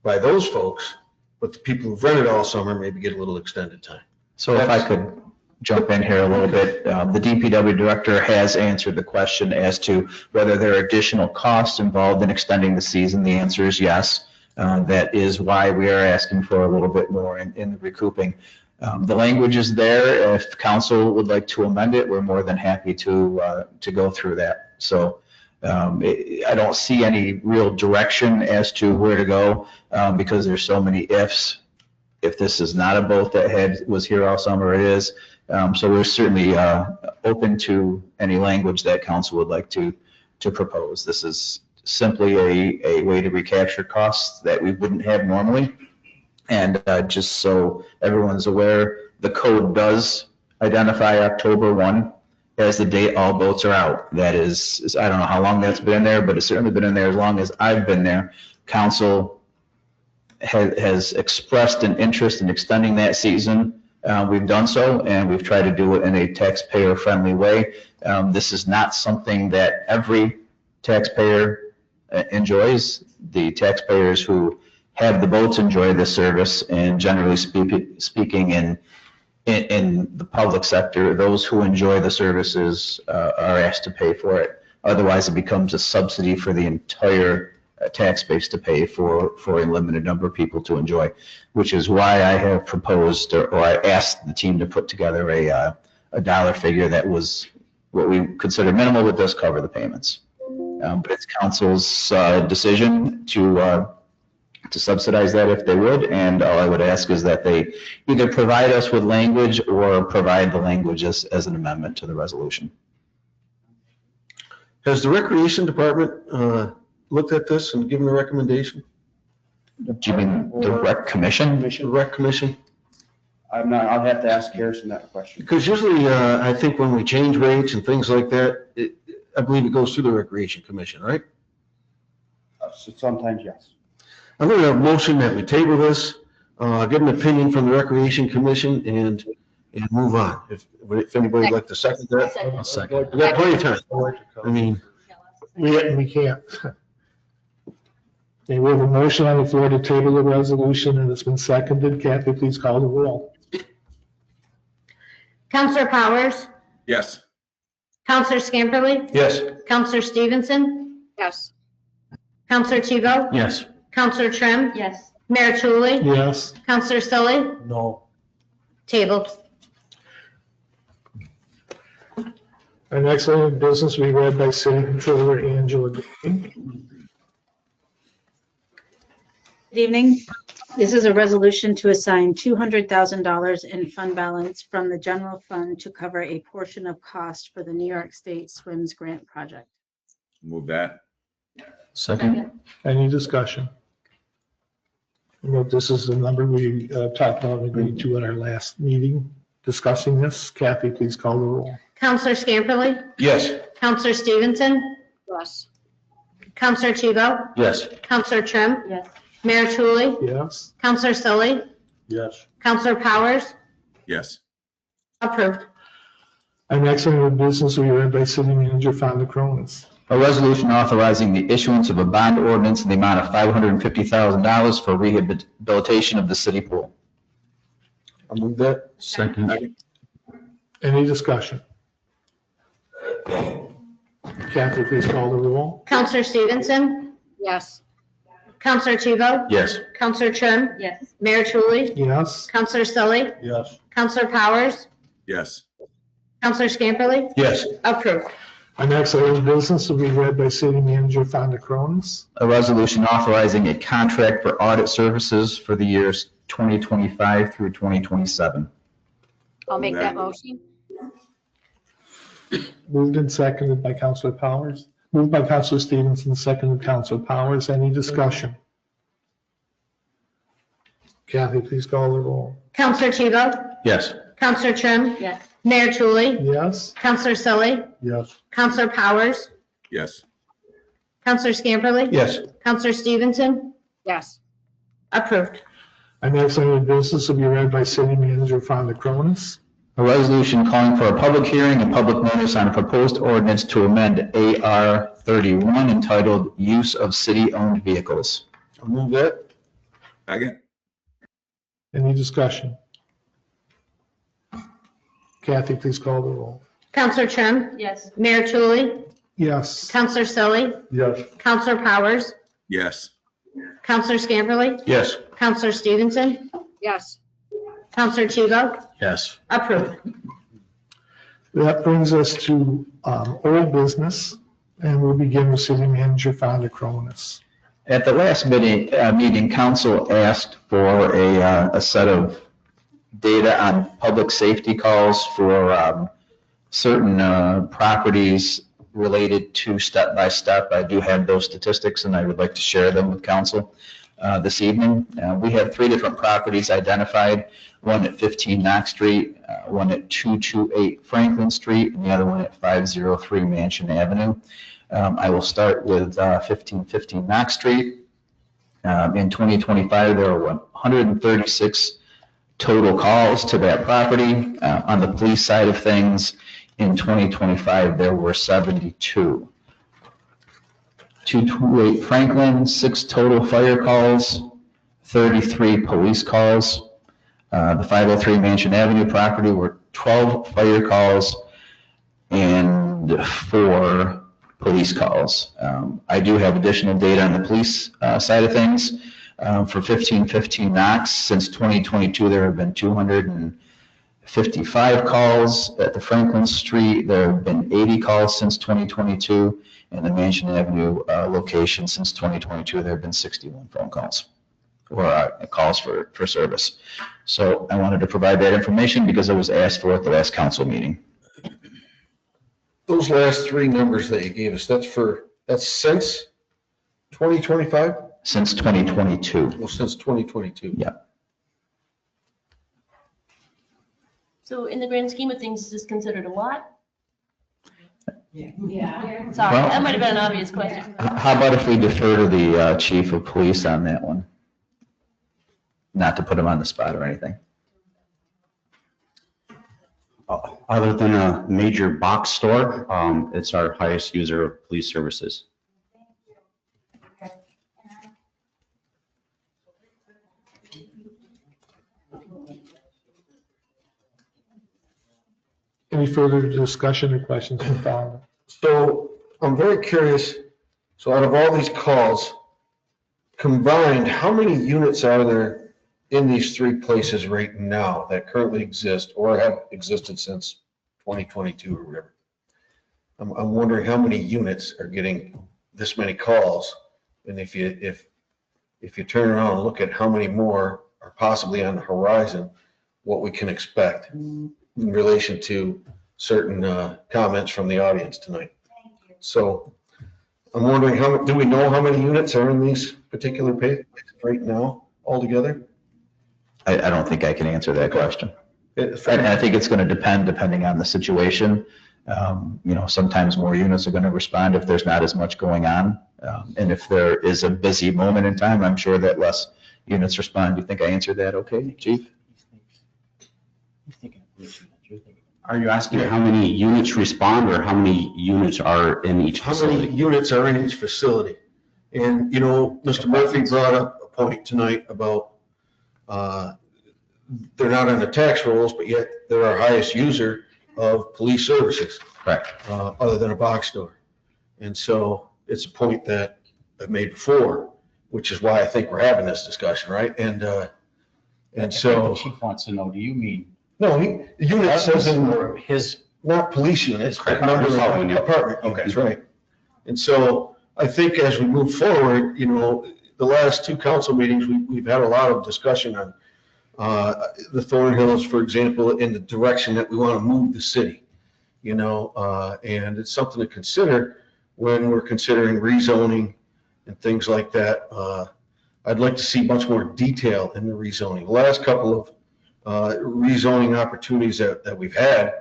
by those folks, but the people who've rented all summer maybe get a little extended time. So if I could jump in here a little bit, the DPW director has answered the question as to whether there are additional costs involved in extending the season. The answer is yes. That is why we are asking for a little bit more in the recouping. The language is there. If council would like to amend it, we're more than happy to go through that. So I don't see any real direction as to where to go because there's so many ifs. If this is not a boat that was here all summer, it is. So we're certainly open to any language that council would like to propose. This is simply a way to recapture costs that we wouldn't have normally. And just so everyone's aware, the code does identify October 1 as the date all boats are out. That is, I don't know how long that's been in there, but it's certainly been in there as long as I've been there. Council has expressed an interest in extending that season. We've done so, and we've tried to do it in a taxpayer-friendly way. This is not something that every taxpayer enjoys. The taxpayers who have the boats enjoy this service, and generally speaking in the public sector, those who enjoy the services are asked to pay for it. Otherwise, it becomes a subsidy for the entire tax base to pay for a limited number of people to enjoy, which is why I have proposed, or I asked the team to put together a dollar figure that was what we consider minimal, but does cover the payments. But it's council's decision to subsidize that if they would, and all I would ask is that they either provide us with language or provide the language as an amendment to the resolution. Has the Recreation Department looked at this and given a recommendation? Do you mean the Rec Commission? The Rec Commission? I'm not, I'll have to ask Harrison that question. Because usually, I think when we change rates and things like that, I believe it goes through the Recreation Commission, right? So sometimes, yes. I'm going to motion that we table this, get an opinion from the Recreation Commission and move on. If anybody would like to second that. I'll second. We got plenty of time. I mean, We can't. Okay, we have a motion on the floor to table the resolution, and it's been seconded. Kathy, please call the roll. Counselor Powers, Yes. Counselor Scamperly, yes. Counselor Stevenson, Yes. Counselor Tebow, Yes. Counselor Trim, Yes. Mayor Tulley, Yes. Counselor Sully, No. tabled. Our next order of business will be read by City Controller Angela Green. Good evening. This is a resolution to assign $200,000 in fund balance from the general fund to cover a portion of cost for the New York State Swims Grant Project. Move that. Second. Any discussion? Well, this is the number we talked about and agreed to at our last meeting discussing this. Kathy, please call the roll. Counselor Scamperly, Yes. Counselor Stevenson, Yes. Counselor Tebow, Yes. Counselor Trim, Yes. Mayor Tulley, Yes. Counselor Sully, Yes. Counselor Powers, Yes. approved. Our next order of business will be read by City Manager Fonda Cronis. A resolution authorizing the issuance of a bond ordinance in the amount of $550,000 for rehabilitation of the city pool. I'll move that. Second. Any discussion? Kathy, please call the roll. Counselor Stevenson, Yes. Counselor Tebow, Yes. Counselor Trim, Yes. Mayor Tulley, Yes. Counselor Sully, Yes. Counselor Powers, Yes. Counselor Scamperly, Yes. approved. Our next order of business will be read by City Manager Fonda Cronis. A resolution authorizing a contract for audit services for the years 2025 through 2027. I'll make that motion. Moved and seconded by Counselor Powers. Moved by Counselor Stevenson, seconded Counselor Powers. Any discussion? Kathy, please call the roll. Counselor Tebow, Yes. Counselor Trim, Yes. Mayor Tulley, Yes. Counselor Sully, Yes. Counselor Powers, Yes. Counselor Scamperly, Yes. Counselor Stevenson, Yes. approved. Our next order of business will be read by City Manager Fonda Cronis. A resolution calling for a public hearing and public notice on a proposed ordinance to amend AR 31 entitled Use of City-Owned Vehicles. I'll move that. Second. Any discussion? Kathy, please call the roll. Counselor Trim? Yes. Mayor Tulley? Yes. Counselor Selly? Yes. Counselor Powers? Yes. Counselor Scamperly? Yes. Counselor Stevenson? Yes. Counselor Tebow? Yes. Approved. That brings us to old business, and we'll begin with City Manager Fonda Cronis. At the last meeting, council asked for a set of data on public safety calls for certain properties related to step-by-step. I do have those statistics, and I would like to share them with council this evening. We have 3 different properties identified, one at 15 Knox Street, one at 228 Franklin Street, and the other one at 503 Mansion Avenue. I will start with 1515 Knox Street. In 2025, there were 136 total calls to that property. On the police side of things, in 2025, there were 72. 228 Franklin, 6 total fire calls, 33 police calls. The 503 Mansion Avenue property were 12 fire calls and 4 police calls. I do have additional data on the police side of things. For 1515 Knox, since 2022, there have been 255 calls. At the Franklin Street, there have been 80 calls since 2022. And the Mansion Avenue location, since 2022, there have been 61 phone calls or calls for service. So I wanted to provide that information because it was asked for at the last council meeting. Those last 3 numbers that you gave us, that's since 2025? Since 2022. Well, since 2022. Yeah. So in the grand scheme of things, is this considered a lot? Yeah. Sorry, Well- that might have been an obvious question. How about if we defer to the chief of police on that one? Not to put him on the spot or anything. Other than a major box store, it's our highest user of police services. Any further discussion or questions from Fonda? So I'm very curious, so out of all these calls, combined, how many units are there in these 3 places right now that currently exist or have existed since 2022 or whatever? I'm wondering how many units are getting this many calls, and if you turn around and look at how many more are possibly on the horizon, what we can expect in relation to certain comments from the audience tonight. So I'm wondering, do we know how many units are in these particular places right now altogether? I don't think I can answer that question. And I think it's going to depending on the situation. Sometimes more units are going to respond if there's not as much going on. And if there is a busy moment in time, I'm sure that less units respond. Do you think I answered that okay, Chief? Are you asking how many units respond or how many units are in each How facility? many units are in each facility? And, Mr. Murphy brought up a point tonight about they're not on the tax rolls, but yet they're our highest user of police services. Correct. Other than a box store. And so it's a point that I've made before, which is why I think we're having this discussion, right? And so. The chief wants to know, do you mean? No, unit says in his, not police units, but number of Apartment unit. apartment units, right? And so I think as we move forward, the last 2 council meetings, we've had a lot of discussion on the Thornhills, for example, in the direction that we want to move the city, and it's something to consider when we're considering rezoning and things like that. I'd like to see much more detail in the rezoning. The last couple of rezoning opportunities that we've had,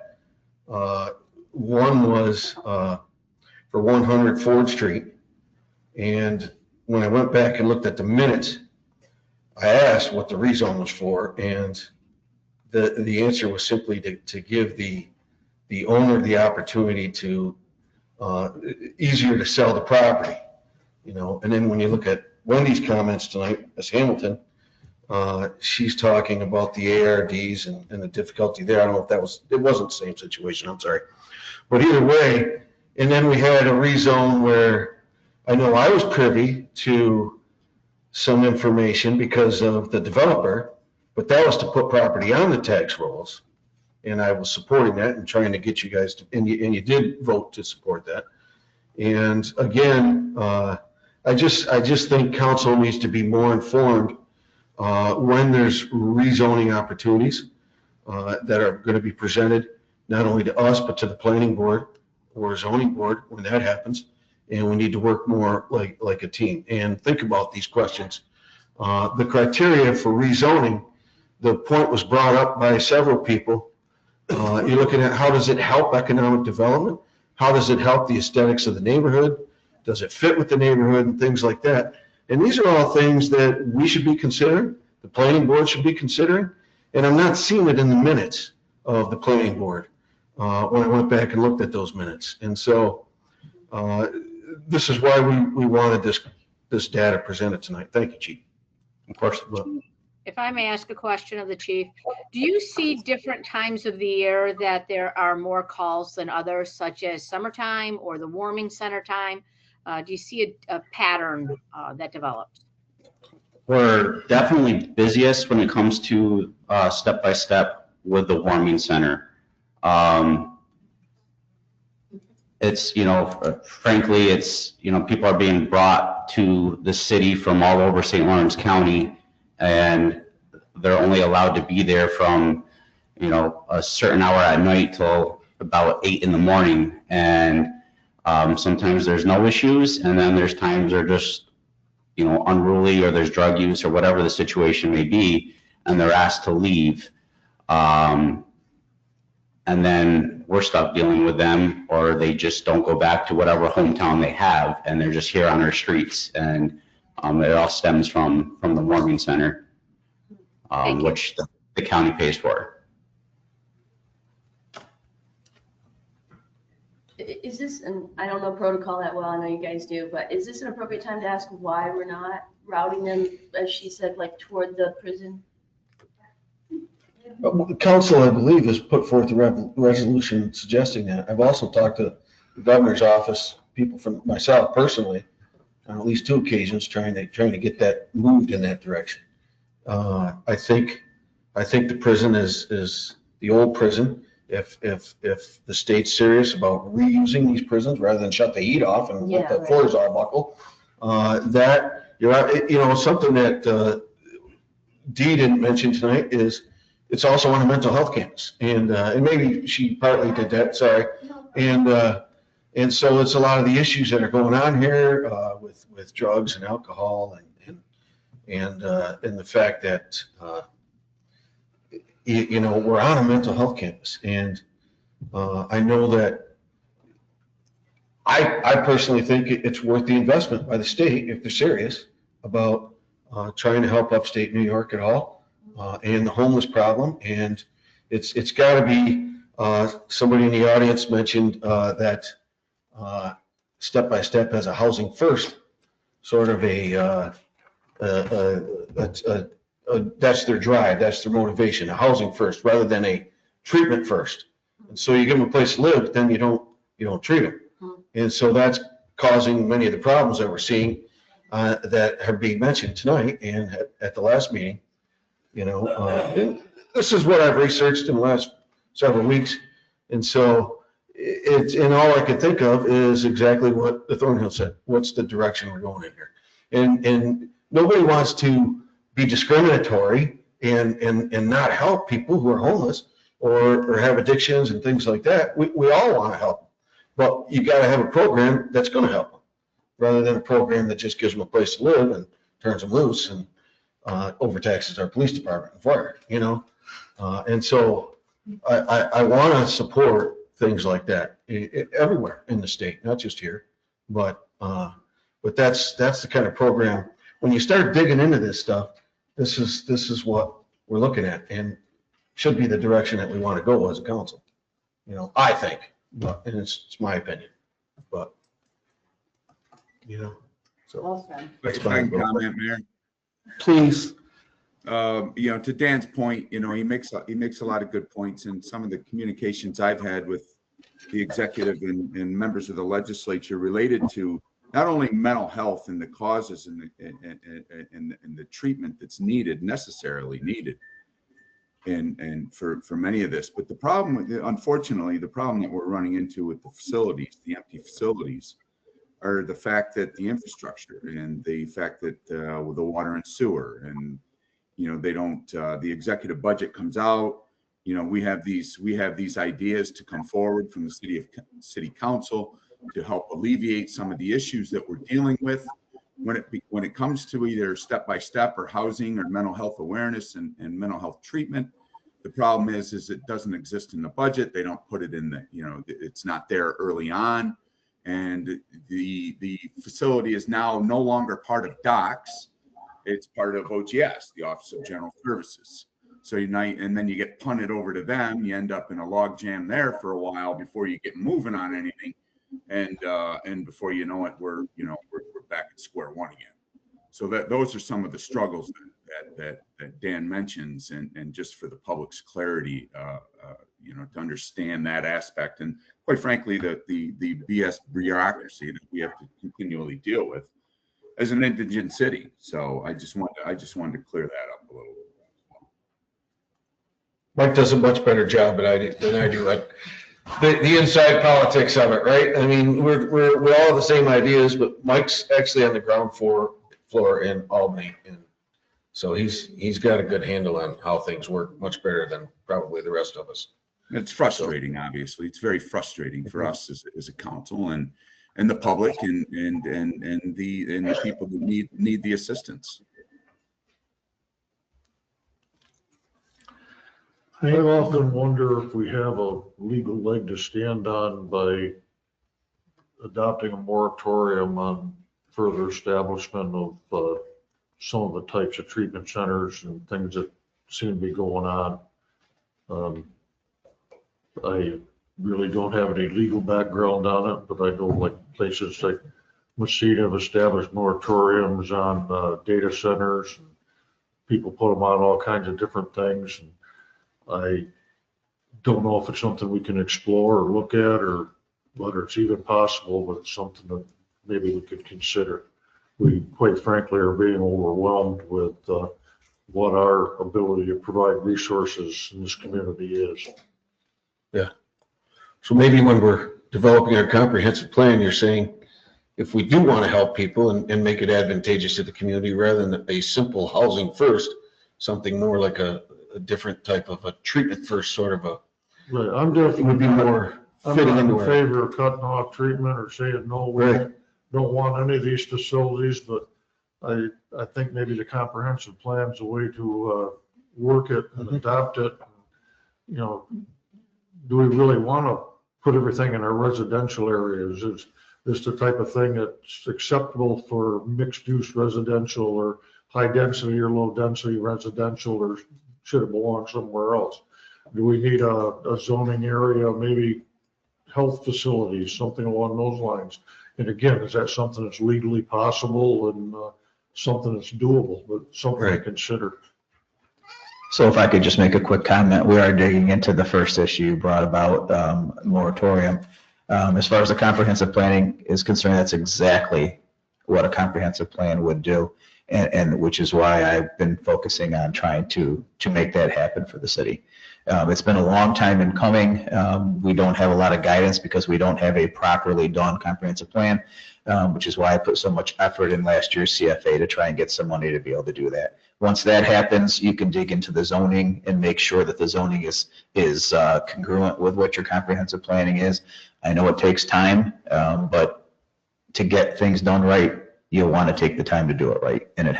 one was for 100 Ford Street. And when I went back and looked at the minutes, I asked what the rezone was for, and the answer was simply to give the owner the opportunity to, easier to sell the property, you know. And then when you look at Wendy's comments tonight, Ms. Hamilton, she's talking about the ARDs and the difficulty there. I don't know if it wasn't the same situation, I'm sorry. But either way, and then we had a rezone where I know I was privy to some information because of the developer, but that was to put property on the tax rolls. And I was supporting that and trying to get you guys to, and you did vote to support that. And again, I just think council needs to be more informed when there's rezoning opportunities that are going to be presented not only to us, but to the planning board or zoning board when that happens. And we need to work more like a team and think about these questions. The criteria for rezoning, the point was brought up by several people. You're looking at how does it help economic development? How does it help the aesthetics of the neighborhood? Does it fit with the neighborhood and things like that? And these are all things that we should be considering, the planning board should be considering. And I'm not seeing it in the minutes of the planning board when I went back and looked at those minutes. And so this is why we wanted this data presented tonight. Thank you, Chief. Of course. If I may ask a question of the chief, do you see different times of the year that there are more calls than others, such as summertime or the warming center time? Do you see a pattern that develops? We're definitely busiest when it comes to step-by-step with the warming center. It's, you know, frankly, it's, you know, people are being brought to the city from all over St. Lawrence County, and they're only allowed to be there from, you know, a certain hour at night till about 8 in the morning. And sometimes there's no issues, and then there's times they're just, you know, unruly, or there's drug use or whatever the situation may be, and they're asked to leave. And then we're stuck dealing with them, or they just don't go back to whatever hometown they have, and they're just here on our streets. And it all stems from the warming center, which the county pays for. Is this, and I don't know protocol that well, I know you guys do, but is this an appropriate time to ask why we're not routing them, as she said, like toward the prison? The council, I believe, has put forth a resolution suggesting that. I've also talked to the governor's office, people from myself personally, on at least 2 occasions, trying to get that moved in that direction. I think the prison is the old prison. If the state's serious about reusing these prisons rather than shut the heat off and let the floors all buckle, that you know, something that Dee didn't mention tonight is it's also on a mental health campus, and maybe she partly did that. Sorry, and so it's a lot of the issues that are going on here with drugs and alcohol and the fact that you know, we're on a mental health campus, and I know that I personally think it's worth the investment by the state if they're serious about trying to help upstate New York at all, and the homeless problem. And it's got to be somebody in the audience mentioned that Step by Step has a housing first sort of that's their drive, that's their motivation, a housing first rather than a treatment first. And so you give them a place to live, but then you don't treat them. And so that's causing many of the problems that we're seeing that are being mentioned tonight and at the last meeting. You know, this is what I've researched in the last several weeks. And so and all I could think of is exactly what the Thornhill said. What's the direction we're going in here? And nobody wants to be discriminatory and not help people who are homeless or have addictions and things like that. We all want to help them, but you got to have a program that's going to help them, rather than a program that just gives them a place to live and turns them loose and overtaxes our police department and fire. You know, and so I want to support things like that everywhere in the state, not just here, but that's the kind of program. When you start digging into this stuff, this is what we're looking at. And should be the direction that we want to go as a council. You know, I think, but, and it's my opinion, but, you know, so. If I can comment, Mayor. Please. You know, to Dan's point, you know, he makes a lot of good points, and some of the communications I've had with the executive and members of the legislature related to not only mental health and the causes and the treatment that's necessarily needed, and for many of this, but the problem, unfortunately, the problem that we're running into with the facilities, the empty facilities, are the fact that the infrastructure and the fact that with the water and sewer, and you know, they don't, the executive budget comes out, you know, we have these ideas to come forward from the city council to help alleviate some of the issues that we're dealing with when it comes to either step-by-step or housing or mental health awareness and mental health treatment. The problem is it doesn't exist in the budget. They don't put it in the, you know, it's not there early on. And the facility is now no longer part of DOCS. It's part of OGS, the Office of General Services. So and then you get punted over to them. You end up in a log jam there for a while before you get moving on anything. And before you know it, we're back at square one again. So those are some of the struggles that Dan mentions, and just for the public's clarity, you know, to understand that aspect, and quite frankly, the BS bureaucracy that we have to continually deal with as an indigent city. So I just wanted to clear that up a little bit. Mike does a much better job than I do. Like the inside politics of it, right? I mean, we all have the same ideas, but Mike's actually on the ground floor in Albany, and so he's got a good handle on how things work, much better than probably the rest of us. It's frustrating, obviously. It's very frustrating for us as a council and the public and the people that need the assistance. I often wonder if we have a legal leg to stand on by adopting a moratorium on further establishment of some of the types of treatment centers and things that seem to be going on. I really don't have any legal background on it, but I know like places like Messina have established moratoriums on data centers. And people put them on all kinds of different things. And I don't know if it's something we can explore or look at, or whether it's even possible, but it's something that maybe we could consider. We, quite frankly, are being overwhelmed with what our ability to provide resources in this community is. Yeah. So maybe when we're developing our comprehensive plan, you're saying if we do want to help people and make it advantageous to the community, rather than a simple housing first, something more like a different type of a treatment first sort of a. Right, I'm definitely would be more fitting into in favor of cutting off treatment or saying, no, we don't want any of these facilities, but I think maybe the comprehensive plan is a way to work it and adopt it. You know, do we really want to put everything in our residential areas? Is this the type of thing that's acceptable for mixed use residential or high density or low density residential, or should it belong somewhere else? Do we need a zoning area, maybe health facilities, something along those lines? And again, is that something that's legally possible and something that's doable, but something to consider? So if I could just make a quick comment, we are digging into the first issue you brought about moratorium. As far as the comprehensive planning is concerned, that's exactly what a comprehensive plan would do, and which is why I've been focusing on trying to make that happen for the city. It's been a long time in coming. We don't have a lot of guidance because we don't have a properly done comprehensive plan, which is why I put so much effort in last year's CFA to try and get some money to be able to do that. Once that happens, you can dig into the zoning and make sure that the zoning is congruent with what your comprehensive planning is. I know it takes time, but to get things done right, you'll want to take the time to do it right. And it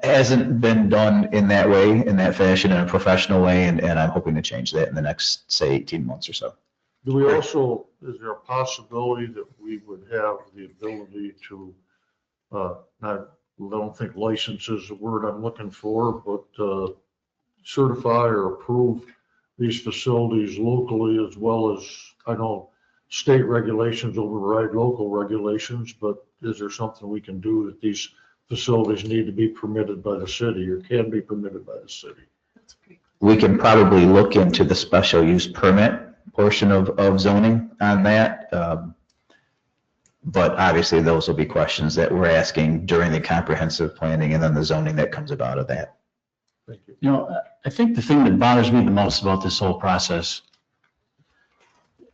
hasn't been done in that way, in that fashion, in a professional way, and I'm hoping to change that in the next, say, 18 months or so. Do we also, is there a possibility that we would have the ability to, I don't think license is the word I'm looking for, but certify or approve these facilities locally, as well as, I know state regulations override local regulations, but is there something we can do that these facilities need to be permitted by the city or can be permitted by the city? We can probably look into the special use permit portion of zoning on that. But obviously those will be questions that we're asking during the comprehensive planning and then the zoning that comes about of that. Thank you. You know, I think the thing that bothers me the most about this whole process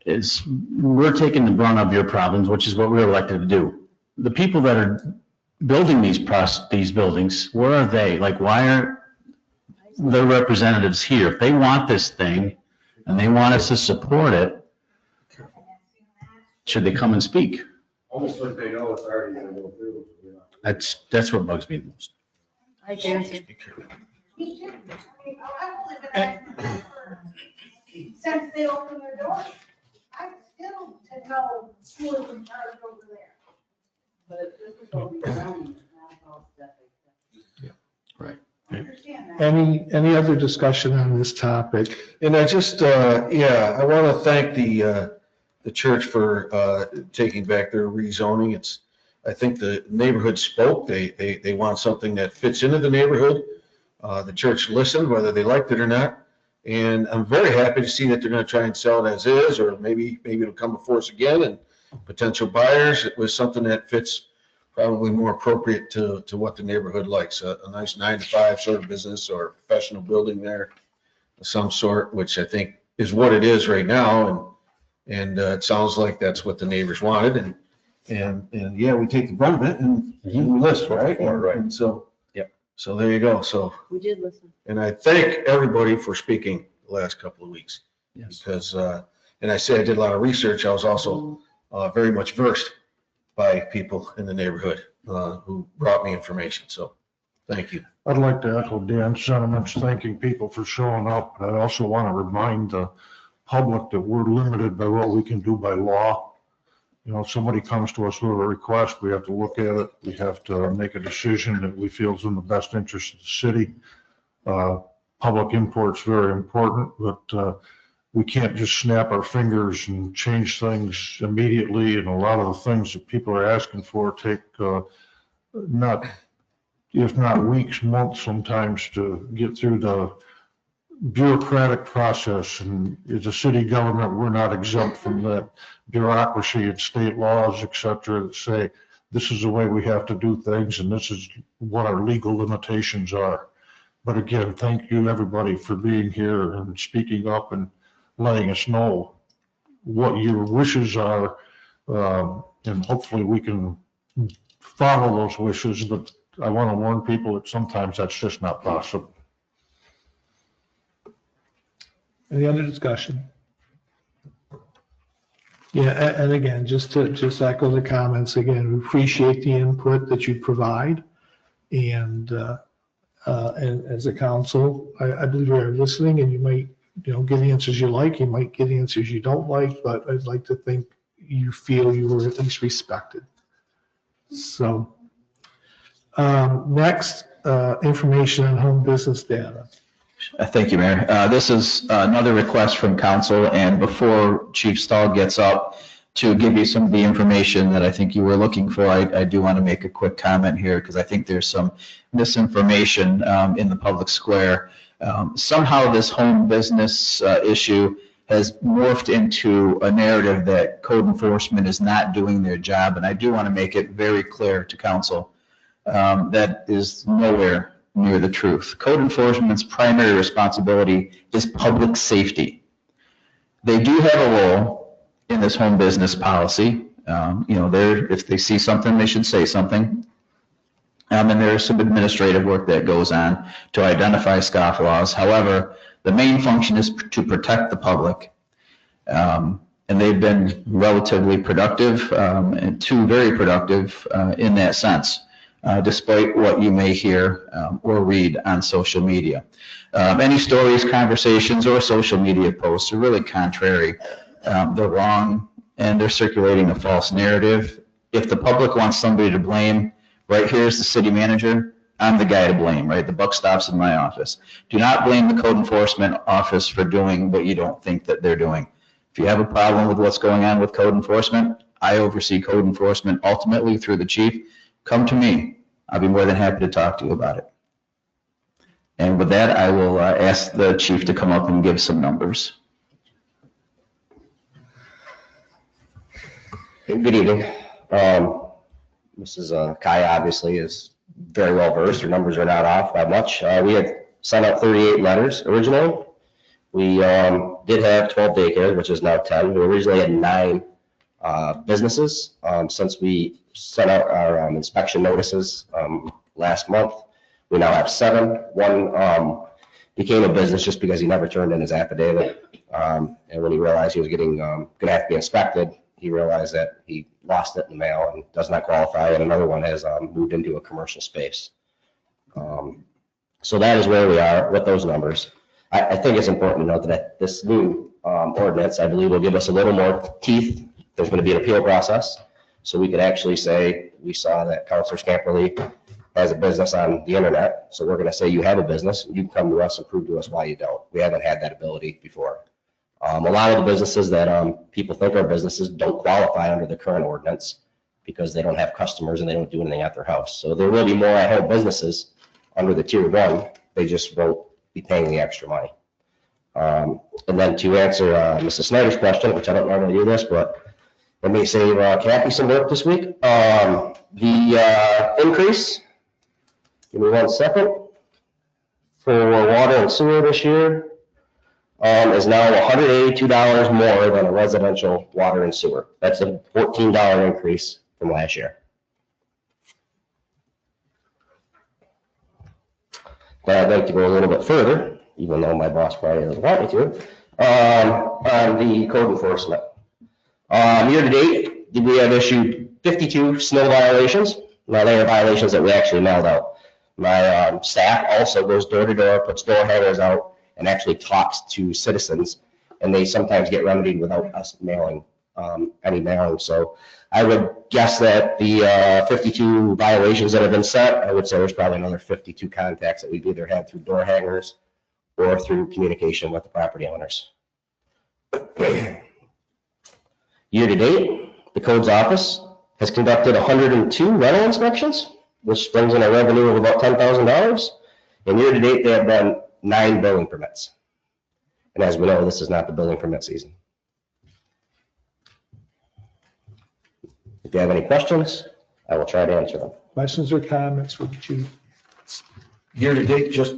is we're taking the brunt of your problems, which is what we were elected to do. The people that are building these buildings, where are they? Like, why aren't their representatives here? If they want this thing and they want us to support it, should they come and speak? Almost like they know it's already gonna go through. That's what bugs me the most. I guarantee. Since they opened their doors, I still to know who is in charge over there. Right. Any other discussion on this topic? And I just, I want to thank the church for taking back their rezoning. I think the neighborhood spoke. They want something that fits into the neighborhood. The church listened, whether they liked it or not. And I'm very happy to see that they're going to try and sell it as is, or maybe it'll come before us again and potential buyers. It was something that fits probably more appropriate to what the neighborhood likes. A nice 9-to-5 sort of business or professional building there of some sort, which I think is what it is right now. And it sounds like that's what the neighbors wanted. And yeah, we take the brunt of it and we listen, right? Right. And so, so there you go. So, We did listen. and I thank everybody for speaking the last couple of weeks. Yes. Because, and I say I did a lot of research. I was also very much versed by people in the neighborhood who brought me information. So thank you. I'd like to echo Dan's sentiments, thanking people for showing up. I also want to remind the public that we're limited by what we can do by law. You know, if somebody comes to us with a request, we have to look at it. We have to make a decision that we feel is in the best interest of the city. Public input is very important, but we can't just snap our fingers and change things immediately. And a lot of the things that people are asking for take if not weeks, months sometimes to get through the bureaucratic process. And as a city government, we're not exempt from that bureaucracy and state laws, et cetera, that say this is the way we have to do things and this is what our legal limitations are. But again, thank you everybody for being here and speaking up and letting us know what your wishes are. And hopefully we can follow those wishes, but I want to warn people that sometimes that's just not possible. Any other discussion? Yeah, and again, just to echo the comments, again, we appreciate the input that you provide. And as a council, I believe you're listening and you might, get the answers you like, you might get answers you don't like, but I'd like to think you feel you were at least respected. So next, information on home business data. Thank you, Mayor. This is another request from council, and before Chief Stahl gets up to give you some of the information that I think you were looking for, I do want to make a quick comment here because I think there's some misinformation in the public square. Somehow this home business issue has morphed into a narrative that code enforcement is not doing their job, and I do want to make it very clear to council that is nowhere near the truth. Code enforcement's primary responsibility is public safety. They do have a role in this home business policy. If they see something, they should say something. And there's some administrative work that goes on to identify scofflaws. However, the main function is to protect the public. And they've been relatively productive and very productive in that sense. Despite what you may hear or read on social media. Any stories, conversations, or social media posts are really contrary. They're wrong, and they're circulating a false narrative. If the public wants somebody to blame, right here's the city manager. I'm the guy to blame, right? The buck stops in my office. Do not blame the code enforcement office for doing what you don't think that they're doing. If you have a problem with what's going on with code enforcement, I oversee code enforcement ultimately through the chief. Come to me. I'll be more than happy to talk to you about it. And with that, I will ask the chief to come up and give some numbers. Good evening. Mrs. Kaya obviously is very well versed. Her numbers are not off by much. We had sent out 38 letters originally. We did have 12 daycares, which is now 10. We originally had 9 businesses. Since we sent out our inspection notices last month, we now have 7. One became a business just because he never turned in his affidavit. And when he realized he was going to have to be inspected, he realized that he lost it in the mail and does not qualify. And another one has moved into a commercial space. So that is where we are with those numbers. I think it's important to note that this new ordinance, I believe, will give us a little more teeth. There's going to be an appeal process. So we could actually say, we saw that Councilor Scamperly has a business on the internet. So we're going to say you have a business. You can come to us and prove to us why you don't. We haven't had that ability before. A lot of the businesses that people think are businesses don't qualify under the current ordinance because they don't have customers and they don't do anything at their house. So there will be more at-home businesses under the tier 1. They just won't be paying the extra money. And then to answer Mrs. Snyder's question, which I don't normally do this, but let me save Kathy some work this week. The increase, give me 1 second, for water and sewer this year is now $182 more than a residential water and sewer. That's a $14 increase from last year. But I'd like to go a little bit further, even though my boss probably doesn't want me to, on the code enforcement. Year to date, we have issued 52 snow violations. Now they are violations that we actually mailed out. My staff also goes door to door, puts door hangers out, and actually talks to citizens, and they sometimes get remedied without us mailing any mailing. So I would guess that the 52 violations that have been set, I would say there's probably another 52 contacts that we've either had through door hangers or through communication with the property owners. Year to date, the codes office has conducted 102 rental inspections, which brings in a revenue of about $10,000. And year to date, they have done 9 building permits. And as we know, this is not the building permit season. If you have any questions, I will try to answer them. Questions or comments for the chief? Year to date, just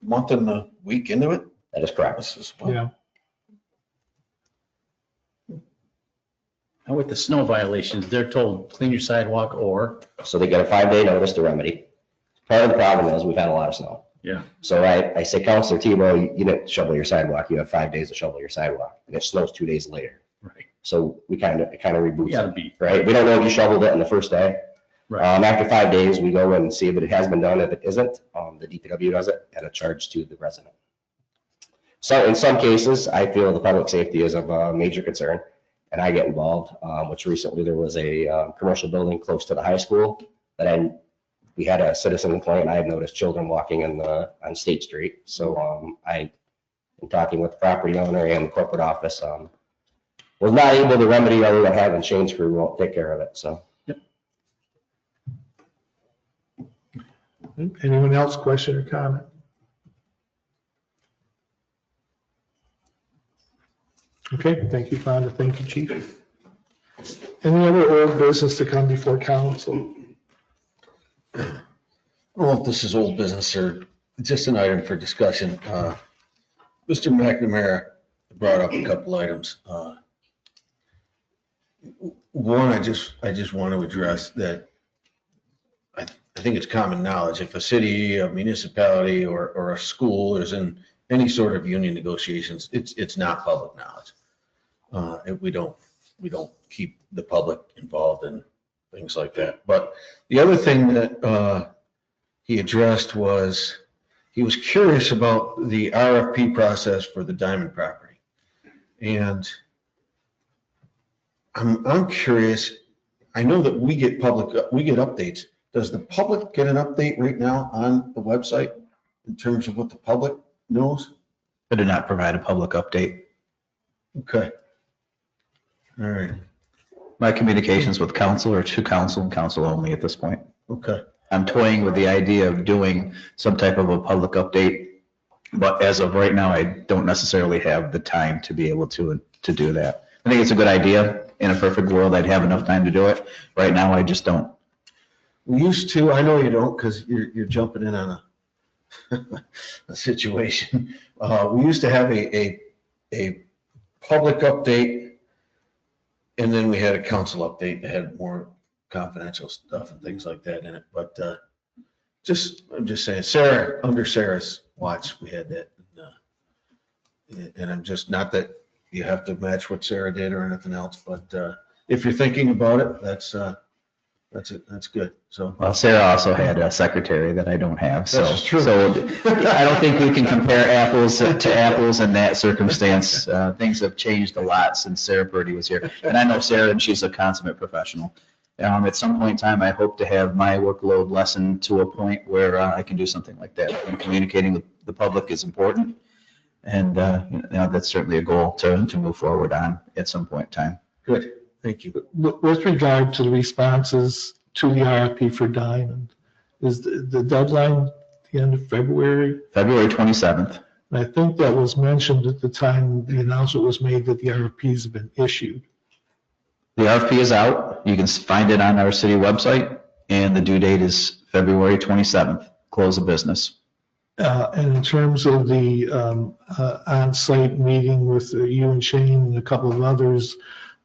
month and a week into it? That is correct. Yeah. And with the snow violations, they're told clean your sidewalk or? So they get a 5-day notice to remedy. Part of the problem is we've had a lot of snow. Yeah. So I say, Councilor Tebow, you didn't shovel your sidewalk. You have 5 days to shovel your sidewalk, and it snows 2 days later. Right. So it kind of reboots Yeah, it, right? We don't know if you shoveled it on the first day. Right. After 5 days, we go and see if it has been done. If it isn't, the DPW does it at a charge to the resident. So in some cases, I feel the public safety is of major concern, and I get involved. Which recently there was a commercial building close to the high school that we had a citizen complain. I had noticed children walking on State Street. So I, in talking with the property owner and the corporate office, was not able to remedy other than having change crew won't take care of it. So. Anyone else, question or comment? Okay, thank you, Fonda. Thank you, Chief. Any other old business to come before council? I don't know if this is old business or just an item for discussion. Mr. McNamara brought up a couple items. One, I just want to address that. I think it's common knowledge. If a city, a municipality, or a school is in any sort of union negotiations, it's not public knowledge. We don't keep the public involved in things like that. But the other thing that he addressed was he was curious about the RFP process for the Diamond property, and I'm curious. I know that we get updates. Does the public get an update right now on the website in terms of what the public knows? I did not provide a public update. Okay. All right. My communications with council are to council and council only at this point. Okay. I'm toying with the idea of doing some type of a public update, but as of right now, I don't necessarily have the time to be able to do that. I think it's a good idea. In a perfect world, I'd have enough time to do it. Right now, I just don't. We used to, I know you don't, because you're jumping in on a situation. We used to have a public update, and then we had a council update that had more confidential stuff and things like that in it. But I'm just saying, Sarah, under Sarah's watch, we had that. And I'm just, not that you have to match what Sarah did or anything else, but if you're thinking about it, that's good. So. Well, Sarah also had a secretary that I don't have, so. That's true. So I don't think we can compare apples to apples in that circumstance. Things have changed a lot since Sarah Purdy was here. And I know Sarah, and she's a consummate professional. At some point in time, I hope to have my workload lessened to a point where I can do something like that. And communicating with the public is important. And that's certainly a goal to move forward on at some point in time. Good, thank you. With regard to the responses to the RFP for Diamond, is the deadline the end of February? February 27th. And I think that was mentioned at the time the announcement was made that the RFPs have been issued. The RFP is out. You can find it on our city website, and the due date is February 27th, close of business. And in terms of the on-site meeting with you and Shane and a couple of others,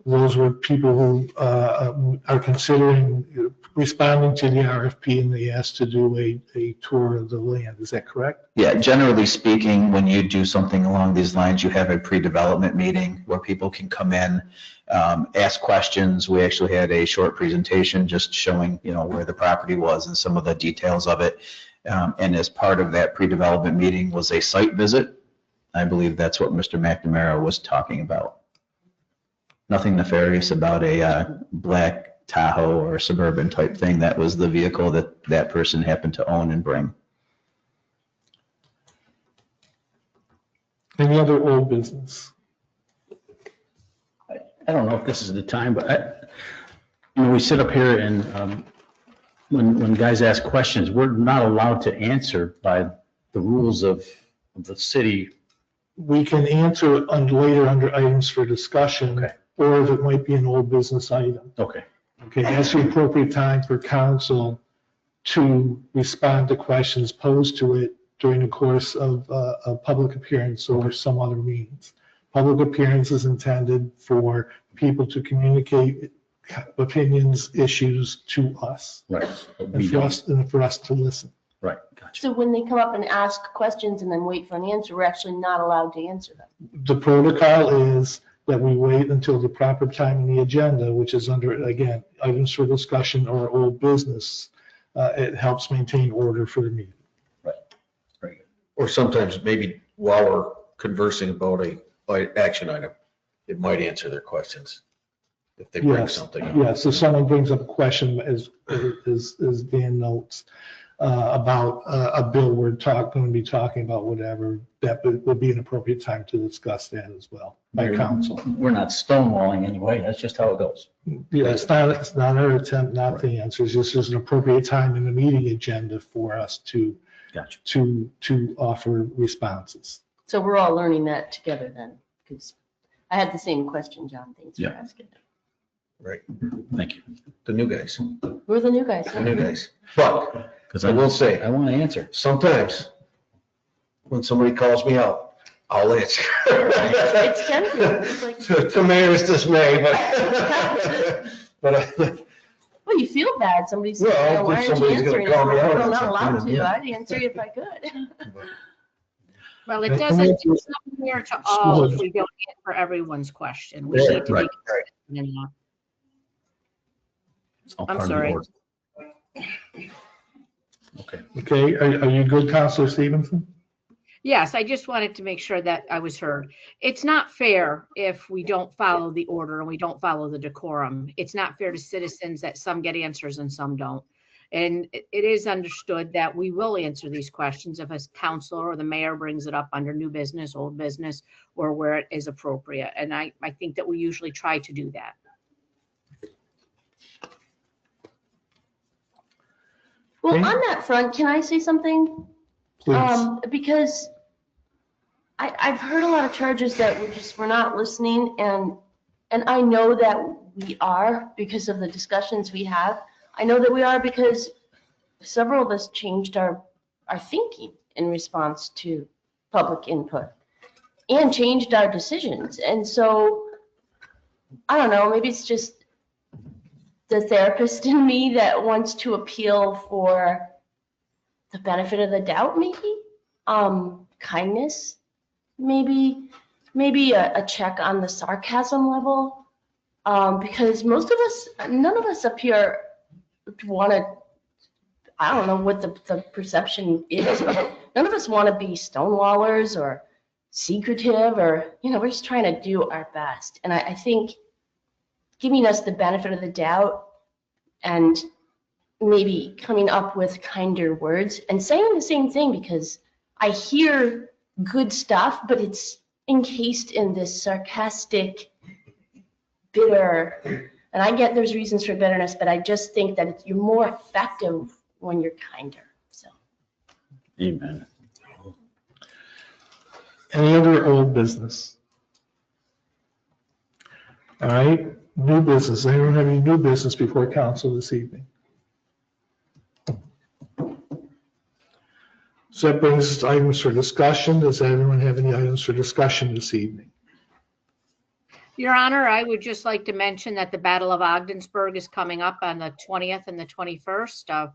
those were people who are considering responding to the RFP, and they asked to do a tour of the land. Is that correct? Yeah, generally speaking, when you do something along these lines, you have a pre-development meeting where people can come in, ask questions. We actually had a short presentation just showing, where the property was and some of the details of it. And as part of that pre-development meeting was a site visit. I believe that's what Mr. McNamara was talking about. Nothing nefarious about a black Tahoe or Suburban type thing. That was the vehicle that that person happened to own and bring. Any other old business? I don't know if this is the time, but we sit up here and when guys ask questions, we're not allowed to answer by the rules of the city. We can answer later under items for discussion, Okay. or if it might be an old business item. Okay. Okay, that's the appropriate time for council to respond to questions posed to it during the course of a public appearance or some other means. Public appearance is intended for people to communicate opinions, issues to us. Right. And for us to listen. Right, gotcha. So when they come up and ask questions and then wait for an answer, we're actually not allowed to answer them. The protocol is that we wait until the proper time in the agenda, which is under, again, items for discussion or old business. It helps maintain order for the meeting. Right. Very good. Or sometimes maybe while we're conversing about a action item, it might answer their questions if they bring something up. Yes, if someone brings up a question, as Dan notes, about a bill we're going to be talking about, whatever, that would be an appropriate time to discuss that as well by council. We're not stonewalling anyway. That's just how it goes. Yeah, it's not our attempt not to answer. It's just there's an appropriate time in the meeting agenda for us to offer responses. So we're all learning that together then, because I had the same question, John. Thanks for Yeah. asking. Right. Thank you. The new guys. We're the new guys. The new guys. But Because I will say, I want to answer. sometimes when somebody calls me out, I'll answer. It's tempting. It's like, To mayor's dismay, but well, you feel bad. Somebody's Well, saying, why if aren't you somebody's gonna answering? call me out I'm on not allowed something, to. yeah. I'd answer you if I could. Well, it And doesn't, we- it's not fair to all if we don't answer everyone's question. We need to be consistent in that. It's all I'm part of the sorry. order. Okay. Okay, are you good, Counselor Stevenson? Yes, I just wanted to make sure that I was heard. It's not fair if we don't follow the order and we don't follow the decorum. It's not fair to citizens that some get answers and some don't. And it is understood that we will answer these questions if a councilor or the mayor brings it up under new business, old business, or where it is appropriate. And I think that we usually try to do that. Well, on that front, can I say something? Please. Because I've heard a lot of charges that we're not listening, and I know that we are because of the discussions we have. I know that we are because several of us changed our thinking in response to public input and changed our decisions. And so, I don't know, maybe it's just the therapist in me that wants to appeal for the benefit of the doubt, maybe, kindness, maybe a check on the sarcasm level, because most of us, none of us up here want to, I don't know what the perception is, but none of us want to be stonewallers or secretive, or, we're just trying to do our best. And I think giving us the benefit of the doubt and maybe coming up with kinder words and saying the same thing, because I hear good stuff, but it's encased in this sarcastic, bitter, and I get there's reasons for bitterness, but I just think that you're more effective when you're kinder. So. Amen. Any other old business? All right, new business. Anyone have any new business before council this evening? So that brings us to items for discussion. Does anyone have any items for discussion this evening? Your Honor, I would just like to mention that the Battle of Ogdensburg is coming up on the 20th and the 21st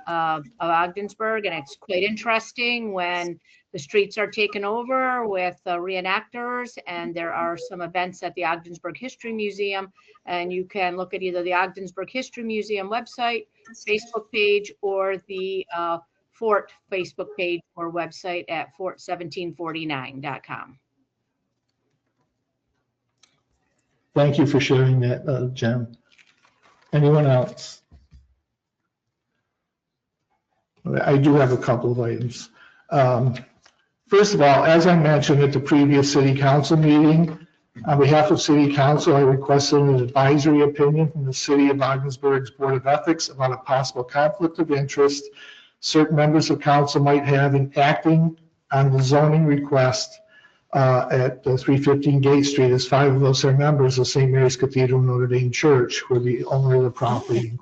of Ogdensburg, and it's quite interesting when the streets are taken over with reenactors, and there are some events at the Ogdensburg History Museum, and you can look at either the Ogdensburg History Museum website, Facebook page, or the Fort Facebook page or website at fort1749.com. Thank you for sharing that, Jen. Anyone else? I do have a couple of items. First of all, as I mentioned at the previous city council meeting, on behalf of city council, I requested an advisory opinion from the city of Ogdensburg's Board of Ethics about a possible conflict of interest certain members of council might have in acting on the zoning request at 315 Gate Street, as 5 of us are members of St. Mary's Cathedral Notre Dame Church, who are the owner of the property.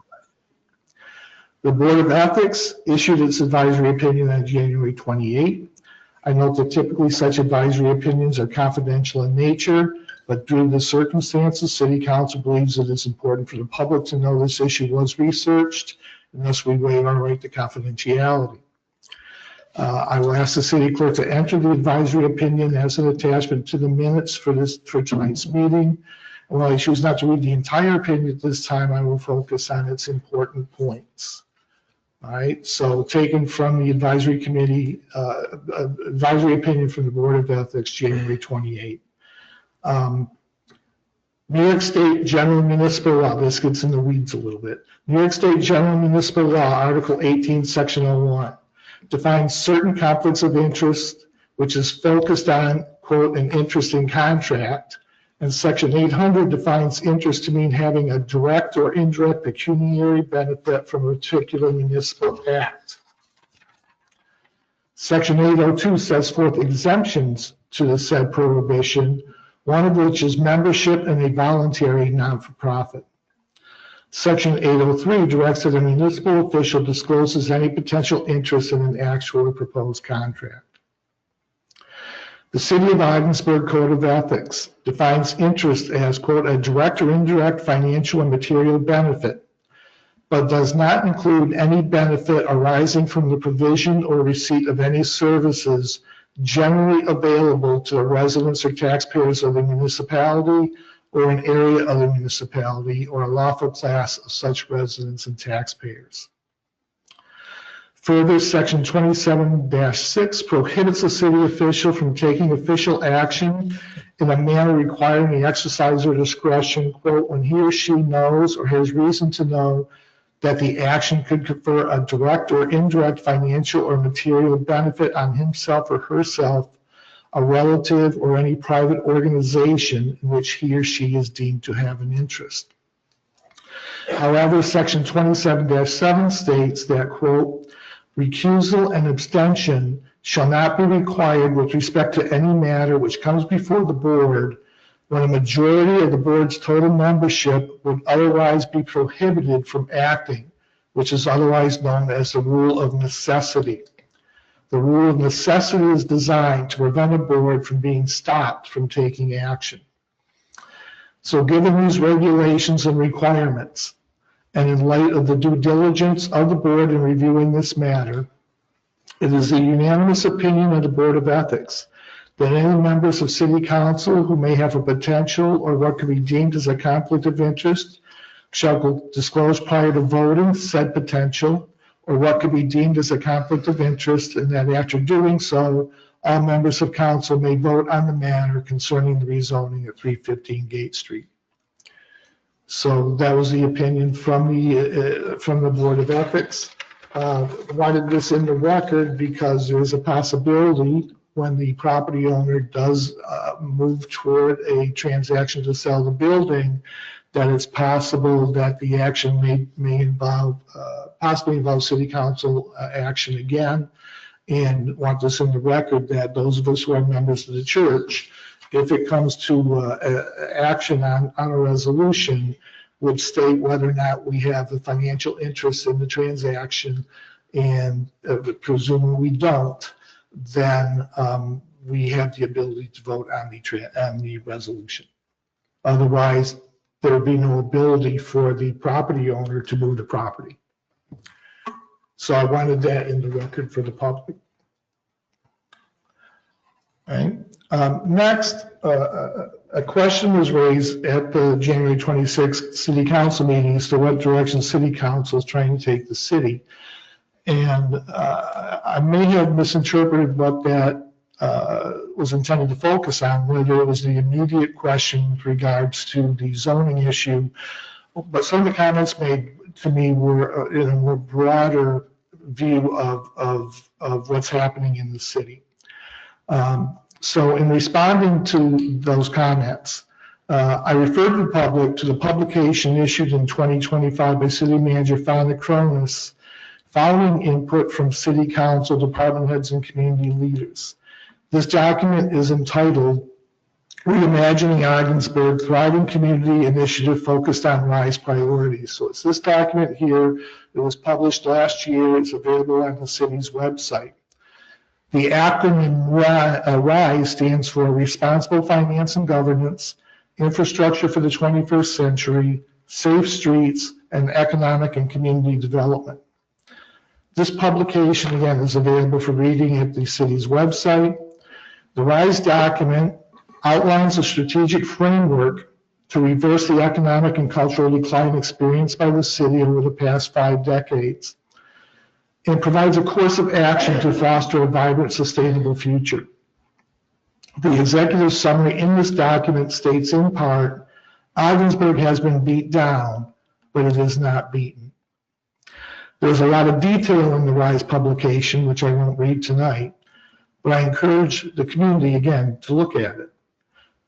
The Board of Ethics issued its advisory opinion on January 28. I note that typically such advisory opinions are confidential in nature, but due to the circumstances, City Council believes it is important for the public to know this issue was researched, and thus we waive our right to confidentiality. I will ask the city clerk to enter the advisory opinion as an attachment to the minutes for tonight's meeting. And while I choose not to read the entire opinion at this time, I will focus on its important points. All right, so taken from the advisory committee, advisory opinion from the Board of Ethics, January 28. New York State General Municipal Law, this gets in the weeds a little bit. New York State General Municipal Law, Article 18, Section 01, defines certain conflicts of interest, which is focused on, quote, an interest in contract. And Section 800 defines interest to mean having a direct or indirect pecuniary benefit from a particular municipal act. Section 802 sets forth exemptions to the said prohibition, one of which is membership in a voluntary non-for-profit. Section 803 directs that a municipal official discloses any potential interest in an actual or proposed contract. The City of Ogdensburg Code of Ethics defines interest as, quote, a direct or indirect financial and material benefit, but does not include any benefit arising from the provision or receipt of any services generally available to the residents or taxpayers of the municipality or an area of the municipality or a lawful class of such residents and taxpayers. Further, Section 27-6 prohibits a city official from taking official action in a manner requiring the exercise of discretion, quote, when he or she knows or has reason to know that the action could confer a direct or indirect financial or material benefit on himself or herself, a relative, or any private organization in which he or she is deemed to have an interest. However, Section 27-7 states that, quote, recusal and abstention shall not be required with respect to any matter which comes before the board when a majority of the board's total membership would otherwise be prohibited from acting, which is otherwise known as the rule of necessity. The rule of necessity is designed to prevent a board from being stopped from taking action. So given these regulations and requirements, and in light of the due diligence of the board in reviewing this matter, it is the unanimous opinion of the Board of Ethics that any members of City Council who may have a potential or what could be deemed as a conflict of interest shall disclose prior to voting said potential or what could be deemed as a conflict of interest, and that after doing so, all members of council may vote on the matter concerning the rezoning at 315 Gate Street. So that was the opinion from the Board of Ethics. Wanted this in the record because there is a possibility when the property owner does move toward a transaction to sell the building, that it's possible that the action may involve, possibly involve City Council action again. And want this in the record that those of us who are members of the church, if it comes to action on a resolution, would state whether or not we have a financial interest in the transaction, and presuming we don't, then we have the ability to vote on the resolution. Otherwise, there would be no ability for the property owner to move the property. So I wanted that in the record for the public. All right. Next, a question was raised at the January 26th City Council meeting as to what direction City Council is trying to take the city. And I may have misinterpreted what that was intended to focus on, whether it was the immediate question with regards to the zoning issue. But some of the comments made to me were in a more broader view of what's happening in the city. So in responding to those comments, I referred the public to the publication issued in 2025 by City Manager Fonda Cronus, following input from City Council, department heads, and community leaders. This document is entitled Reimagining Ogdensburg, Thriving Community Initiative Focused on RISE Priorities. So it's this document here. It was published last year. It's available on the city's website. The acronym RISE stands for Responsible Finance and Governance, Infrastructure for the 21st Century, Safe Streets, and Economic and Community Development. This publication, again, is available for reading at the city's website. The RISE document outlines a strategic framework to reverse the economic and cultural decline experienced by the city over the past 5 decades, and provides a course of action to foster a vibrant, sustainable future. The executive summary in this document states in part, Ogdensburg has been beat down, but it is not beaten. There's a lot of detail in the RISE publication, which I won't read tonight, but I encourage the community, again, to look at it.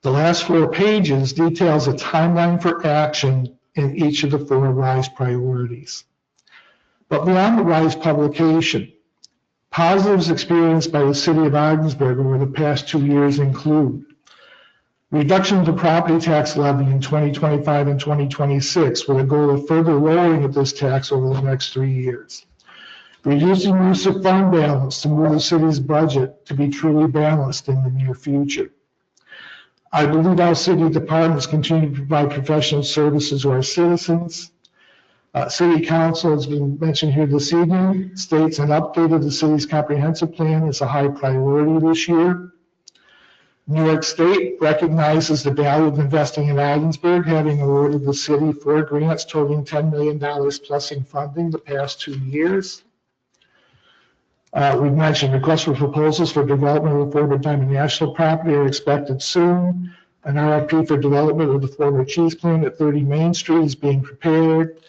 The last 4 pages details a timeline for action in each of the 4 RISE priorities. But beyond the RISE publication, positives experienced by the city of Ogdensburg over the past 2 years include reduction of the property tax levy in 2025 and 2026 with a goal of further lowering of this tax over the next 3 years. Reducing use of fund balance to move the city's budget to be truly balanced in the near future. I believe our city departments continue to provide professional services to our citizens. City Council, has been mentioned here this evening, states an update of the city's comprehensive plan is a high priority this year. New York State recognizes the value of investing in Ogdensburg, having awarded the city 4 grants totaling $10 million plus in funding the past 2 years. We've mentioned requests for proposals for development of the former Diamond National property are expected soon. An RFP for development of the former cheese plant at 30 Main Street is being prepared.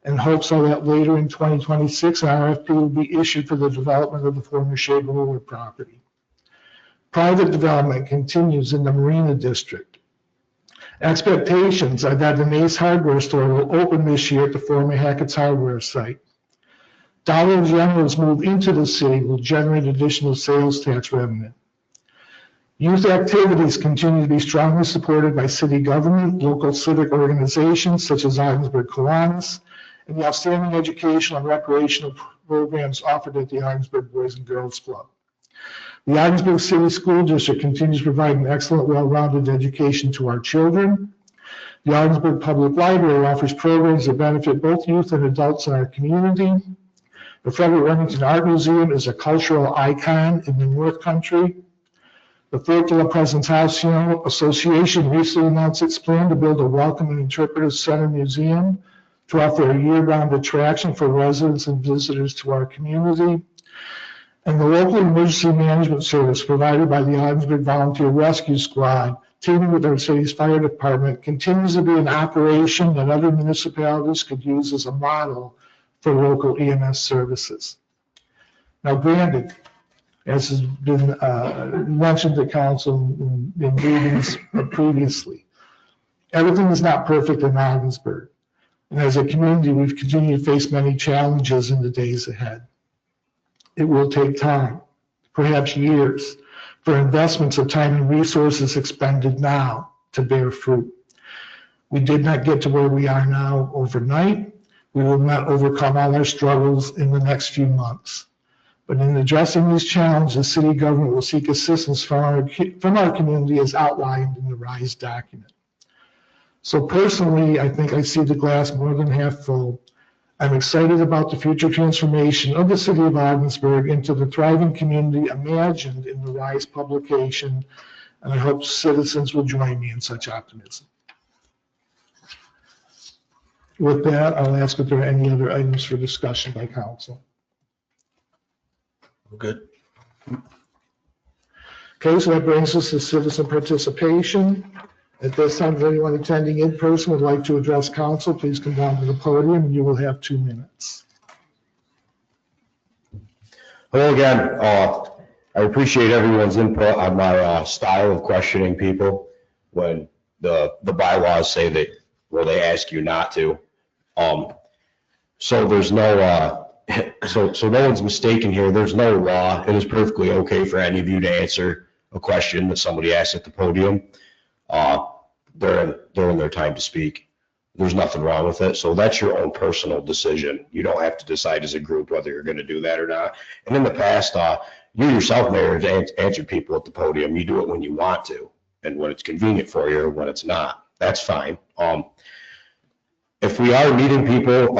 and hopes are that later in 2026, an RFP will be issued for the development of the former Shea Boulevard property. Private development continues in the Marina District. Expectations are that an Ace Hardware store will open this year at the former Hackett's Hardware site. Dollar General's move into the city will generate additional sales tax revenue. Youth activities continue to be strongly supported by city government, local civic organizations such as Ogdensburg Kiwanis, and the outstanding educational and recreational programs offered at the Ogdensburg Boys and Girls Club. The Ogdensburg City School District continues to provide an excellent, well-rounded education to our children. The Ogdensburg Public Library offers programs that benefit both youth and adults in our community. The Frederick Remington Art Museum is a cultural icon in the North Country. The Fort de la Presentación Association recently announced its plan to build a welcome and interpretive center museum to offer a year-round attraction for residents and visitors to our community. And the local emergency management service provided by the Ogdensburg Volunteer Rescue Squad, teaming with our city's fire department, continues to be an operation that other municipalities could use as a model for local EMS services. Now, granted, as has been mentioned to council in meetings previously, everything is not perfect in Ogdensburg. And as a community, we've continued to face many challenges in the days ahead. It will take time, perhaps years, for investments of time and resources expended now to bear fruit. We did not get to where we are now overnight. We will not overcome all our struggles in the next few months. But in addressing these challenges, city government will seek assistance from our community as outlined in the RISE document. So personally, I think I see the glass more than half full. I'm excited about the future transformation of the city of Ogdensburg into the thriving community imagined in the RISE publication, and I hope citizens will join me in such optimism. With that, I'll ask if there are any other items for discussion by council. Good. Okay, so that brings us to citizen participation. At this time, if anyone attending in person would like to address council, please come down to the podium and you will have 2 minutes. Hello again. I appreciate everyone's input on my style of questioning people when the bylaws say that, well, they ask you not to. So there's no, so no one's mistaken here. There's no law. It is perfectly okay for any of you to answer a question that somebody asks at the podium during their time to speak. There's nothing wrong with it. So that's your own personal decision. You don't have to decide as a group whether you're going to do that or not. And in the past, you yourself, Mayor, have answered people at the podium. You do it when you want to and when it's convenient for you or when it's not. That's fine. If we are meeting people,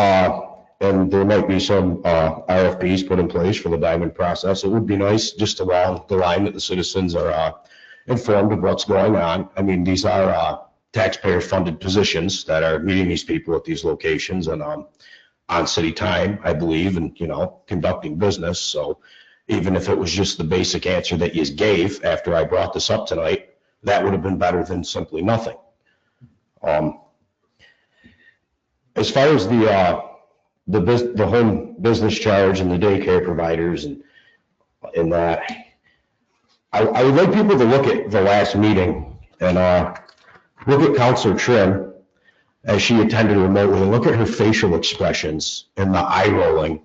and there might be some RFPs put in place for the diamond process, it would be nice just along the line that the citizens are informed of what's going on. I mean, these are taxpayer-funded positions that are meeting these people at these locations and on city time, I believe, and, you know, conducting business. So even if it was just the basic answer that you gave after I brought this up tonight, that would have been better than simply nothing. As far as the home business charge and the daycare providers and that, I would like people to look at the last meeting and look at Councilor Trim as she attended remotely and look at her facial expressions and the eye rolling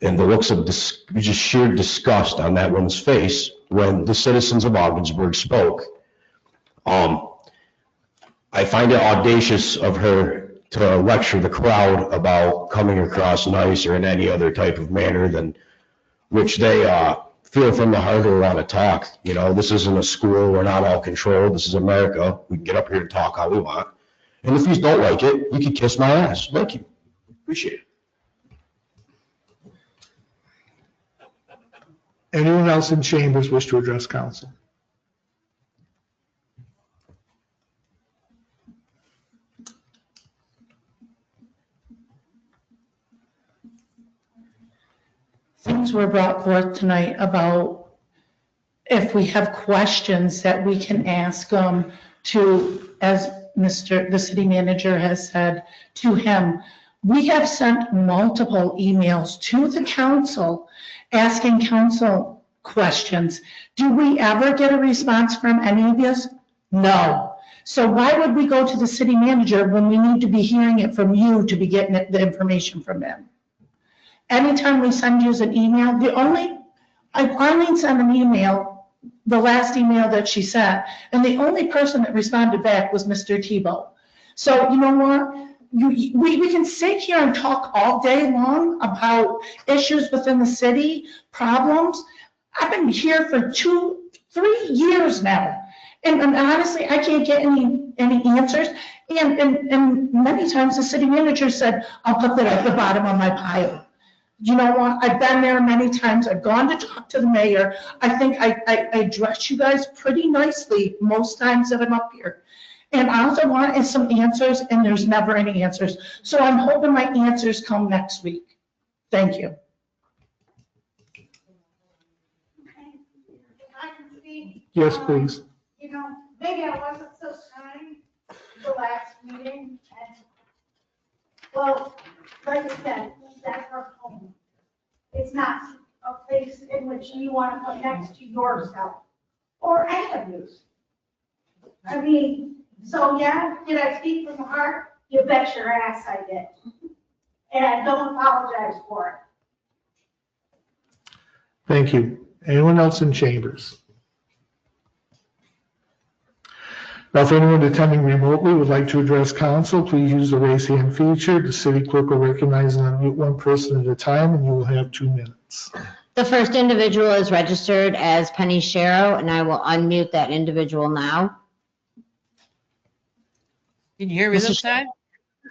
and the looks of just sheer disgust on that woman's face when the citizens of Ogdensburg spoke. I find it audacious of her to lecture the crowd about coming across nice or in any other type of manner than which they feel from the heart or want to talk. You know, this isn't a school. We're not all controlled. This is America. We can get up here and talk how we want. And if you don't like it, you can kiss my ass. Thank you. Appreciate it. Anyone else in chambers wish to address council? Things were brought forth tonight about if we have questions that we can ask to, as the city manager has said, to him. We have sent multiple emails to the council asking council questions. Do we ever get a response from any of you? No. So why would we go to the city manager when we need to be hearing it from you to be getting the information from them? Anytime we send you an email, Arlene sent an email, the last email that she sent, and the only person that responded back was Mr. Tebow. So you know what? We can sit here and talk all day long about issues within the city, problems. I've been here for 3 years now. And honestly, I can't get any answers. And many times the city manager said, I'll put that at the bottom of my pile. You know what? I've been there many times. I've gone to talk to the mayor. I think I address you guys pretty nicely most times that I'm up here. And all I want is some answers, and there's never any answers. So I'm hoping my answers come next week. Thank you. I can speak. Yes, please. You know, maybe I wasn't so kind the last meeting, and, well, like I said, that's our home. It's not a place in which you want to put next to yourself, or any of you. I mean, so yeah, did I speak from the heart? You bet your ass I did. And I don't apologize for it. Thank you. Anyone else in chambers? Now, if anyone attending remotely would like to address council, please use the raise hand feature. The city clerk will recognize and unmute one person at a time, and you will have 2 minutes. The first individual is registered as Penny Sharrow, and I will unmute that individual now. Can you hear me this time?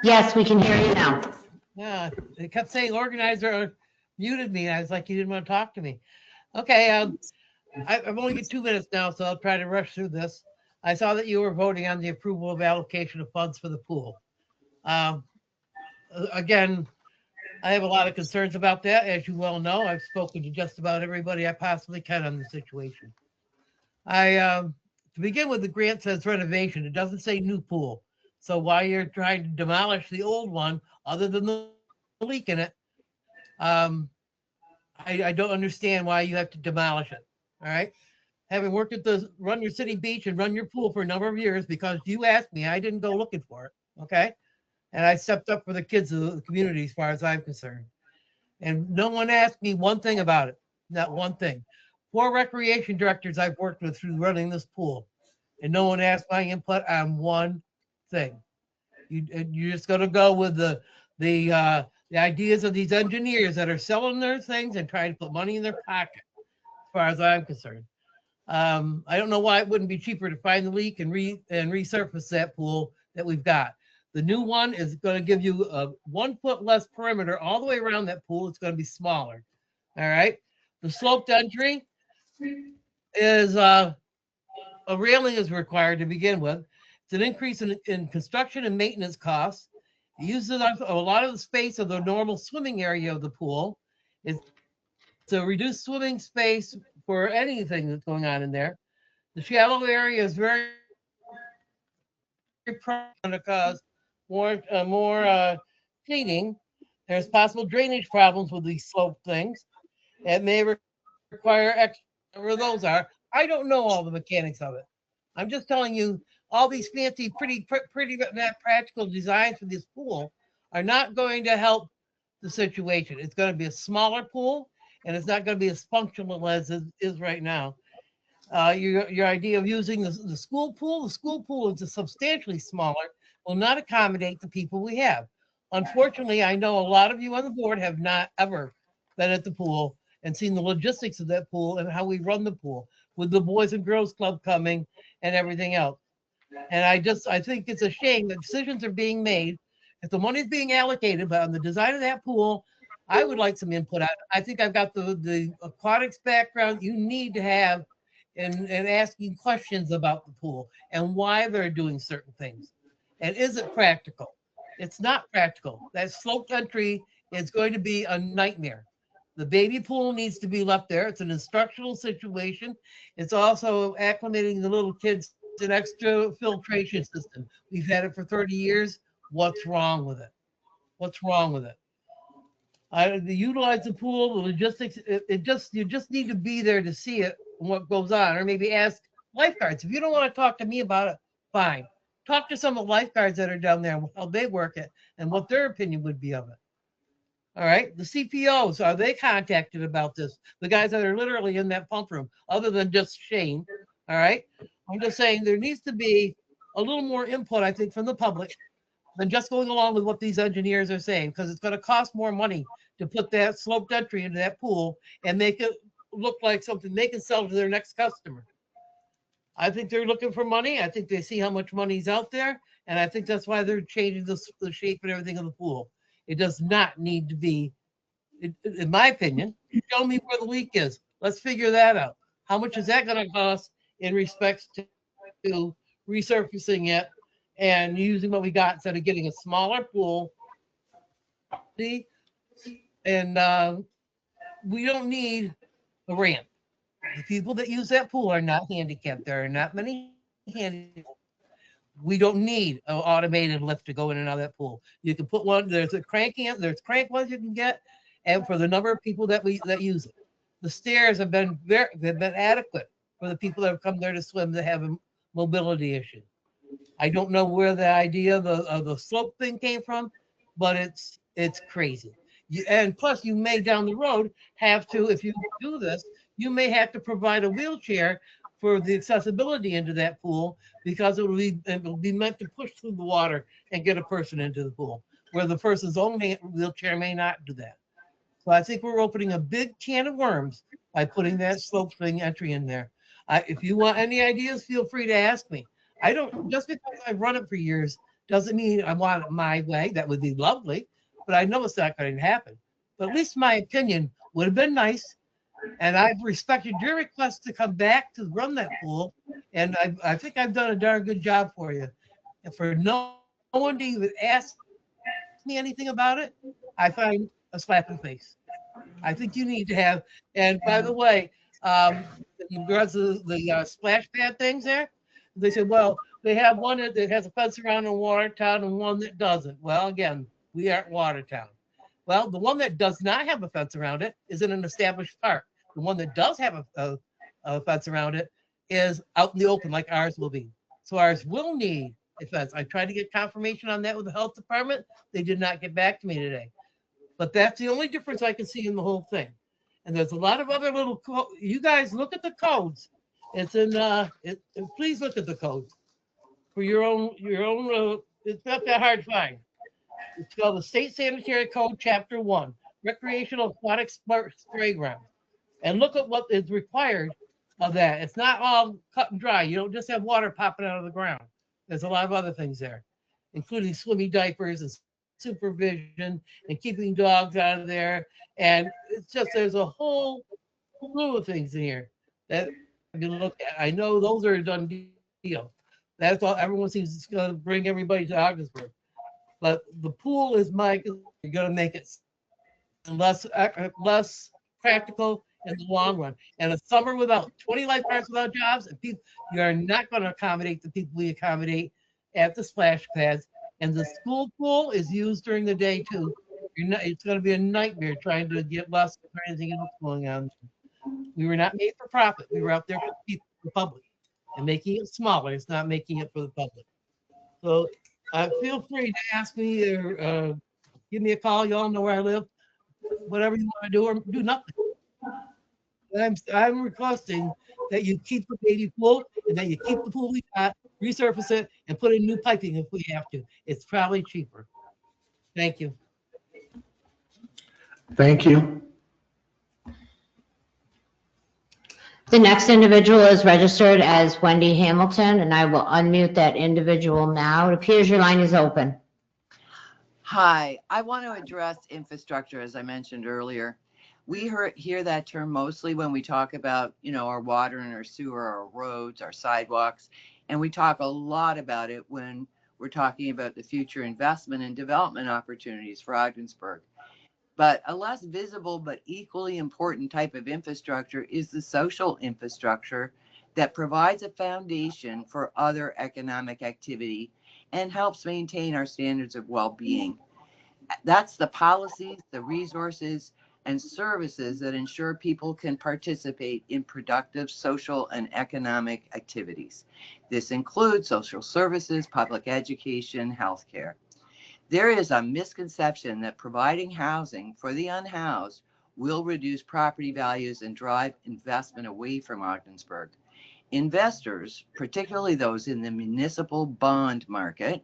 Yes, we can hear you now. Yeah, they kept saying organizer muted me. I was like, you didn't want to talk to me. Okay, I've only got 2 minutes now, so I'll try to rush through this. I saw that you were voting on the approval of allocation of funds for the pool. Again, I have a lot of concerns about that. As you well know, I've spoken to just about everybody I possibly can on the situation. To begin with, the grant says renovation. It doesn't say new pool. So while you're trying to demolish the old one, other than the leak in it, I don't understand why you have to demolish it. All right. Having worked at the Run Your City Beach and Run Your Pool for a number of years, because you asked me, I didn't go looking for it. Okay. And I stepped up for the kids of the community as far as I'm concerned. And no one asked me one thing about it. Not one thing. 4 recreation directors I've worked with through running this pool. And no one asked my input on one thing. You're just going to go with the ideas of these engineers that are selling their things and trying to put money in their pocket, as far as I'm concerned. I don't know why it wouldn't be cheaper to find the leak and resurface that pool that we've got. The new one is going to give you a 1 foot less perimeter all the way around that pool. It's going to be smaller. All right. The sloped entry is a railing is required to begin with. It's an increase in construction and maintenance costs. It uses a lot of the space of the normal swimming area of the pool. It's to reduce swimming space for anything that's going on in there. The shallow area is very prone to cause more cleaning. There's possible drainage problems with these slope things. It may require extra, whatever those are. I don't know all the mechanics of it. I'm just telling you, all these fancy, pretty not practical designs for this pool are not going to help the situation. It's going to be a smaller pool, and it's not going to be as functional as it is right now. Your idea of using the school pool is substantially smaller, will not accommodate the people we have. Unfortunately, I know a lot of you on the board have not ever been at the pool and seen the logistics of that pool and how we run the pool with the Boys and Girls Club coming and everything else. And I think it's a shame that decisions are being made. If the money is being allocated, but on the design of that pool, I would like some input on it. I think I've got the aquatics background you need to have and asking questions about the pool and why they're doing certain things. And is it practical? It's not practical. That sloped entry is going to be a nightmare. The baby pool needs to be left there. It's an instructional situation. It's also acclimating the little kids to an extra filtration system. We've had it for 30 years. What's wrong with it? what's wrong with it. To utilize the pool, the logistics, you just need to be there to see it and what goes on, or maybe ask lifeguards. If you don't want to talk to me about it, fine. Talk to some of the lifeguards that are down there and how they work it and what their opinion would be of it. All right. The CPOs, are they contacted about this? The guys that are literally in that pump room, other than just Shane. All right. I'm just saying there needs to be a little more input, I think, from the public than just going along with what these engineers are saying, because it's going to cost more money to put that sloped entry into that pool and make it look like something they can sell to their next customer. I think they're looking for money. I think they see how much money's out there. And I think that's why they're changing the shape and everything of the pool. It does not need to be, in my opinion, show me where the leak is. Let's figure that out. How much is that going to cost in respect to resurfacing it and using what we got instead of getting a smaller pool? See? And we don't need a ramp. The people that use that pool are not handicapped. There are not many handicapped. We don't need an automated lift to go in and out of that pool. You can put one, there's crank ones you can get, and for the number of people that use it. The stairs have been adequate for the people that have come there to swim that have a mobility issue. I don't know where the idea of the slope thing came from, but it's crazy. And plus, you may down the road have to, if you do this, you may have to provide a wheelchair for the accessibility into that pool, because it will be meant to push through the water and get a person into the pool, where the person's own wheelchair may not do that. So I think we're opening a big can of worms by putting that slope thing entry in there. If you want any ideas, feel free to ask me. I don't, just because I've run it for years doesn't mean I want it my way. That would be lovely, but I know it's not going to happen. But at least my opinion would have been nice. And I've respected your request to come back to run that pool. And I think I've done a darn good job for you. And for no one to even ask me anything about it, I find a slap in the face. I think you need to have, and by the way, in regards to the splash pad things there, they said, well, they have one that has a fence around in Watertown and one that doesn't. Well, again, we aren't Watertown. Well, the one that does not have a fence around it is in an established park. The one that does have a fence around it is out in the open, like ours will be. So ours will need a fence. I tried to get confirmation on that with the health department. They did not get back to me today. But that's the only difference I can see in the whole thing. And there's a lot of other little, you guys look at the codes. It's in, please look at the codes for your own, it's not that hard to find. It's called the State Sanitary Code, Chapter 1, Recreational Aquatic Sports Playground. And look at what is required of that. It's not all cut and dry. You don't just have water popping out of the ground. There's a lot of other things there, including swimming diapers and supervision and keeping dogs out of there. And it's just, there's a whole slew of things in here that you look at. I know those are a done deal. That's all. Everyone seems going to bring everybody to Ogdensburg. But the pool is you're going to make it less practical in the long run. And a summer without 20 lifeguards without jobs, and people, you are not going to accommodate the people we accommodate at the splash pads. And the school pool is used during the day too. It's going to be a nightmare trying to get less or anything else going on. We were not made for profit. We were out there for people, the public, and making it smaller. It's not making it for the public. So feel free to ask me or give me a call. You all know where I live. Whatever you want to do, or do nothing. I'm requesting that you keep the baby pool and that you keep the pool we got, resurface it, and put in new piping if we have to. It's probably cheaper. Thank you. Thank you. The next individual is registered as Wendy Hamilton, and I will unmute that individual now. It appears your line is open. Hi, I want to address infrastructure, as I mentioned earlier. We hear that term mostly when we talk about, our water and our sewer, our roads, our sidewalks, and we talk a lot about it when we're talking about the future investment and development opportunities for Ogdensburg. But a less visible but equally important type of infrastructure is the social infrastructure that provides a foundation for other economic activity and helps maintain our standards of well-being. That's the policies, the resources, and services that ensure people can participate in productive social and economic activities. This includes social services, public education, healthcare. There is a misconception that providing housing for the unhoused will reduce property values and drive investment away from Ogdensburg. Investors, particularly those in the municipal bond market,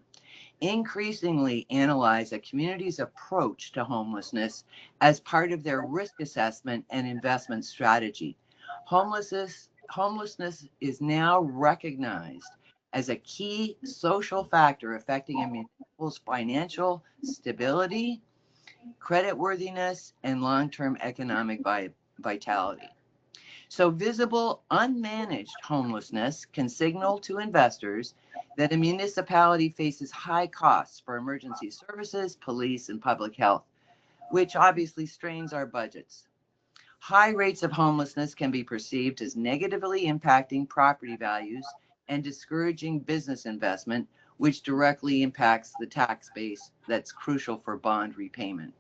increasingly analyze a community's approach to homelessness as part of their risk assessment and investment strategy. Homelessness is now recognized as a key social factor affecting a municipal's financial stability, creditworthiness, and long-term economic vitality. So visible, unmanaged homelessness can signal to investors that a municipality faces high costs for emergency services, police, and public health, which obviously strains our budgets. High rates of homelessness can be perceived as negatively impacting property values and discouraging business investment, which directly impacts the tax base that's crucial for bond repayment.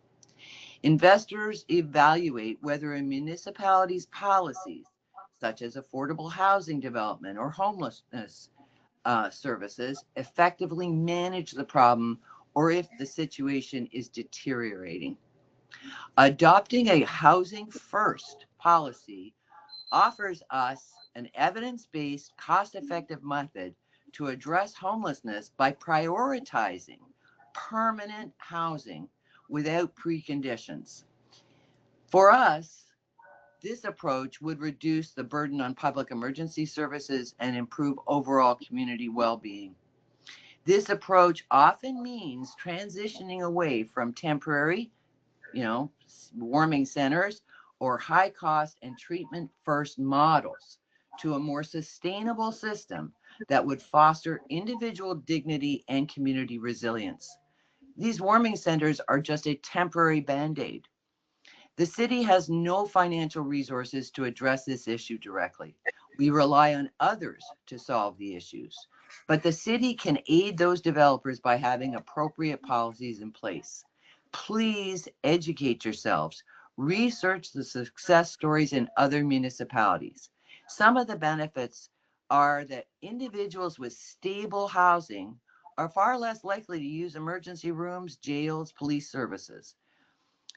Investors evaluate whether a municipality's policies, such as affordable housing development or homelessness services, effectively manage the problem or if the situation is deteriorating. Adopting a housing first policy offers us an evidence-based, cost-effective method to address homelessness by prioritizing permanent housing without preconditions. For us, this approach would reduce the burden on public emergency services and improve overall community well-being. This approach often means transitioning away from temporary, warming centers or high cost and treatment first models to a more sustainable system that would foster individual dignity and community resilience. These warming centers are just a temporary band-aid. The city has no financial resources to address this issue directly. We rely on others to solve the issues, but the city can aid those developers by having appropriate policies in place. Please educate yourselves. Research the success stories in other municipalities. Some of the benefits are that individuals with stable housing are far less likely to use emergency rooms, jails, police services.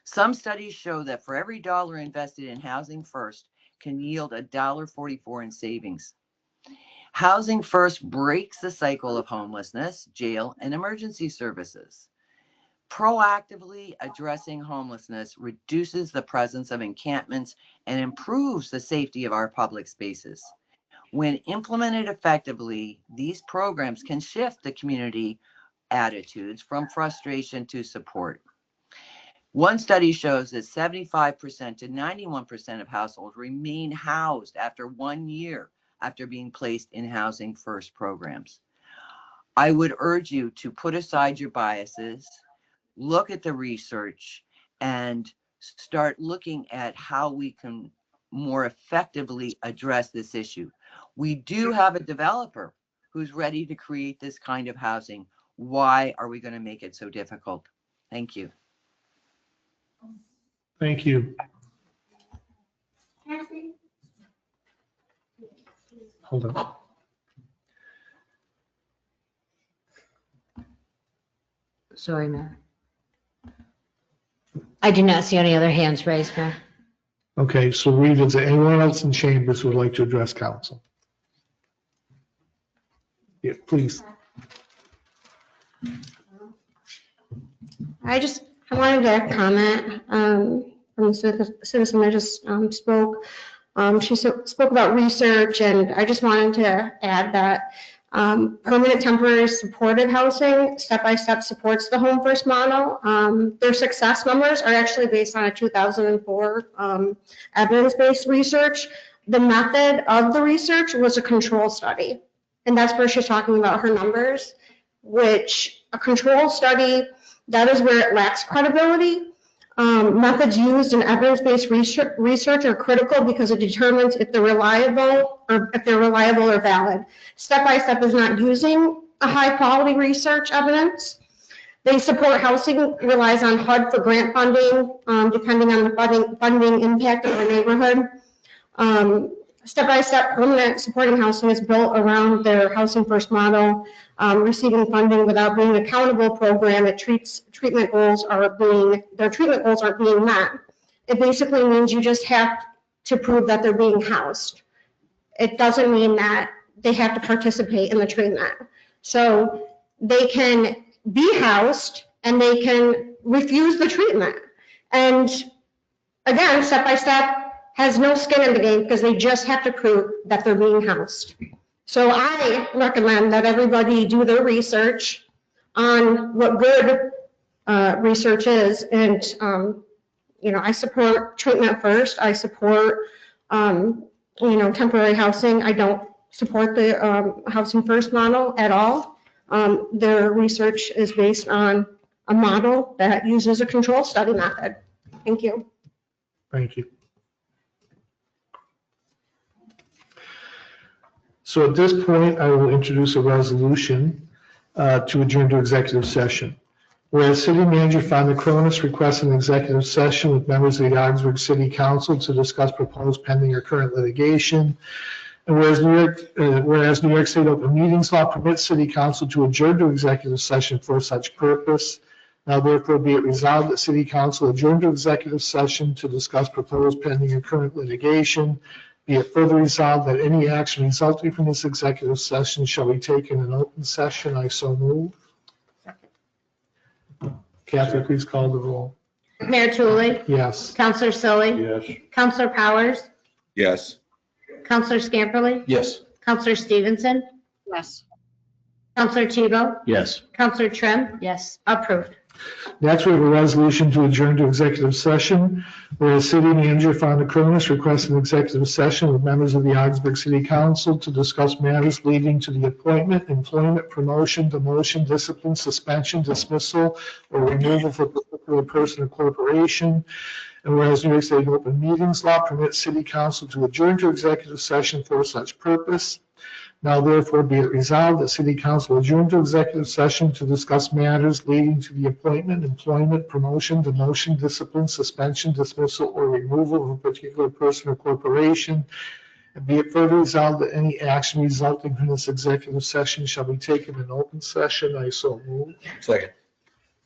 Some studies show that for every dollar invested in Housing First can yield $1.44 in savings. Housing First breaks the cycle of homelessness, jail, and emergency services. Proactively addressing homelessness reduces the presence of encampments and improves the safety of our public spaces. When implemented effectively, these programs can shift the community attitudes from frustration to support. One study shows that 75% to 91% of households remain housed after 1 year after being placed in Housing First programs. I would urge you to put aside your biases, look at the research, and start looking at how we can more effectively address this issue. We do have a developer who's ready to create this kind of housing. Why are we going to make it so difficult? Thank you. Thank you. Hold on. Sorry, Mayor. I do not see any other hands raised, Mayor. Okay, so Rita, is there anyone else in chambers who would like to address council? Yeah, please. I wanted to comment from the citizen that just spoke. She spoke about research, and I just wanted to add that permanent temporary supportive housing step-by-step supports the Home First model. Their success numbers are actually based on a 2004 evidence-based research. The method of the research was a control study, and that's where she's talking about her numbers, which a control study, that is where it lacks credibility. Methods used in evidence-based research are critical because it determines if they're reliable or valid. Step-by-step is not using a high-quality research evidence. They support housing, relies on HUD for grant funding, depending on the funding impact of the neighborhood. Step-by-step permanent supporting housing is built around their Housing First model, receiving funding without being accountable program. It treatment goals aren't being met. It basically means you just have to prove that they're being housed. It doesn't mean that they have to participate in the treatment. So they can be housed and they can refuse the treatment. And again, step-by-step has no skin in the game because they just have to prove that they're being housed. So I recommend that everybody do their research on what good research is. And, I support treatment first. I support, temporary housing. I don't support the Housing First model at all. Their research is based on a model that uses a control study method. Thank you. Thank you. So at this point, I will introduce a resolution to adjourn to executive session. Whereas City Manager Fonda Cronis requests an executive session with members of the Augsburg City Council to discuss proposed pending or current litigation. And whereas New York State Open Meetings Law permits City Council to adjourn to executive session for such purpose, now therefore be it resolved that City Council adjourn to executive session to discuss proposed pending or current litigation. Be it further resolved that any action resulting from this executive session shall be taken in open session. I so move. Kathy, please call the roll. Mayor Tully, Yes. Counselor Sully, Yes. Counselor Powers, Yes. Counselor Scamperly, Yes. Counselor Stevenson, Yes. Counselor Tebow, Yes. Counselor Trim, Yes. approved. Next, we have a resolution to adjourn to executive session, whereas City Manager Fonda Cronis requests an executive session with members of the Augsburg City Council to discuss matters leading to the appointment, employment, promotion, demotion, discipline, suspension, dismissal, or removal for a particular person or corporation. And whereas New York State Open Meetings Law permits City Council to adjourn to executive session for such purpose. Now therefore be it resolved that City Council adjourn to executive session to discuss matters leading to the appointment, employment, promotion, demotion, discipline, suspension, dismissal, or removal of a particular person or corporation. And be it further resolved that any action resulting from this executive session shall be taken in open session. I so move. Second.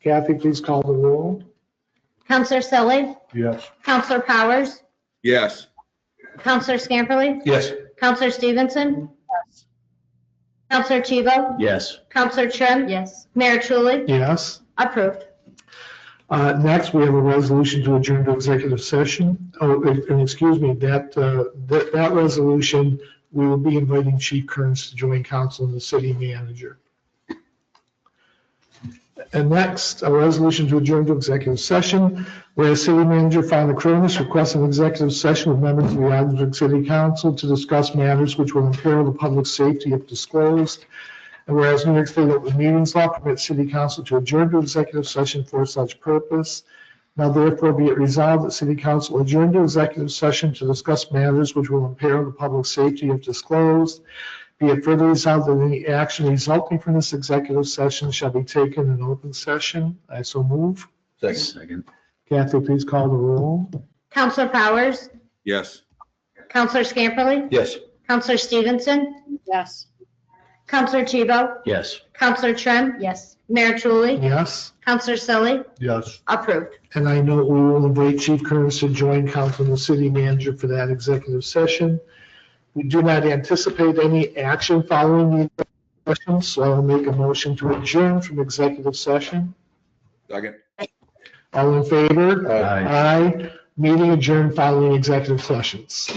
Kathy, please call the roll. Counselor Sully, Yes. Counselor Powers, Yes. Counselor Scamperly, Yes. Counselor Stevenson, Counselor Tebow, Yes. Counselor Trim, Yes. Mayor Tully, Yes. approved. Next, we have a resolution to adjourn to executive session. Oh, and excuse me, that resolution, we will be inviting Chief Kearns to join council and the city manager. And next, a resolution to adjourn to executive session, whereas City Manager Fonda Cronis requests an executive session with members of the Augsburg City Council to discuss matters which will imperil the public safety if disclosed. And whereas New York State Open Meetings Law permits City Council to adjourn to executive session for such purpose. Now therefore be it resolved that City Council adjourn to executive session to discuss matters which will imperil the public safety if disclosed. Be it further resolved that any action resulting from this executive session shall be taken in open session. I so move. Second. Kathy, please call the roll. Counselor Powers, Yes. Counselor Scamperly, Yes. Counselor Stevenson, Yes. Counselor Tebow, Yes. Counselor Trim, Yes. Mayor Tully, Yes. Counselor Sully, Yes. approved. And I know we will invite Chief Kearns to join council and the city manager for that executive session. We do not anticipate any action following the session, so I'll make a motion to adjourn from executive session. Second. All in favor? Aye. Aye. Meeting adjourned following executive sessions.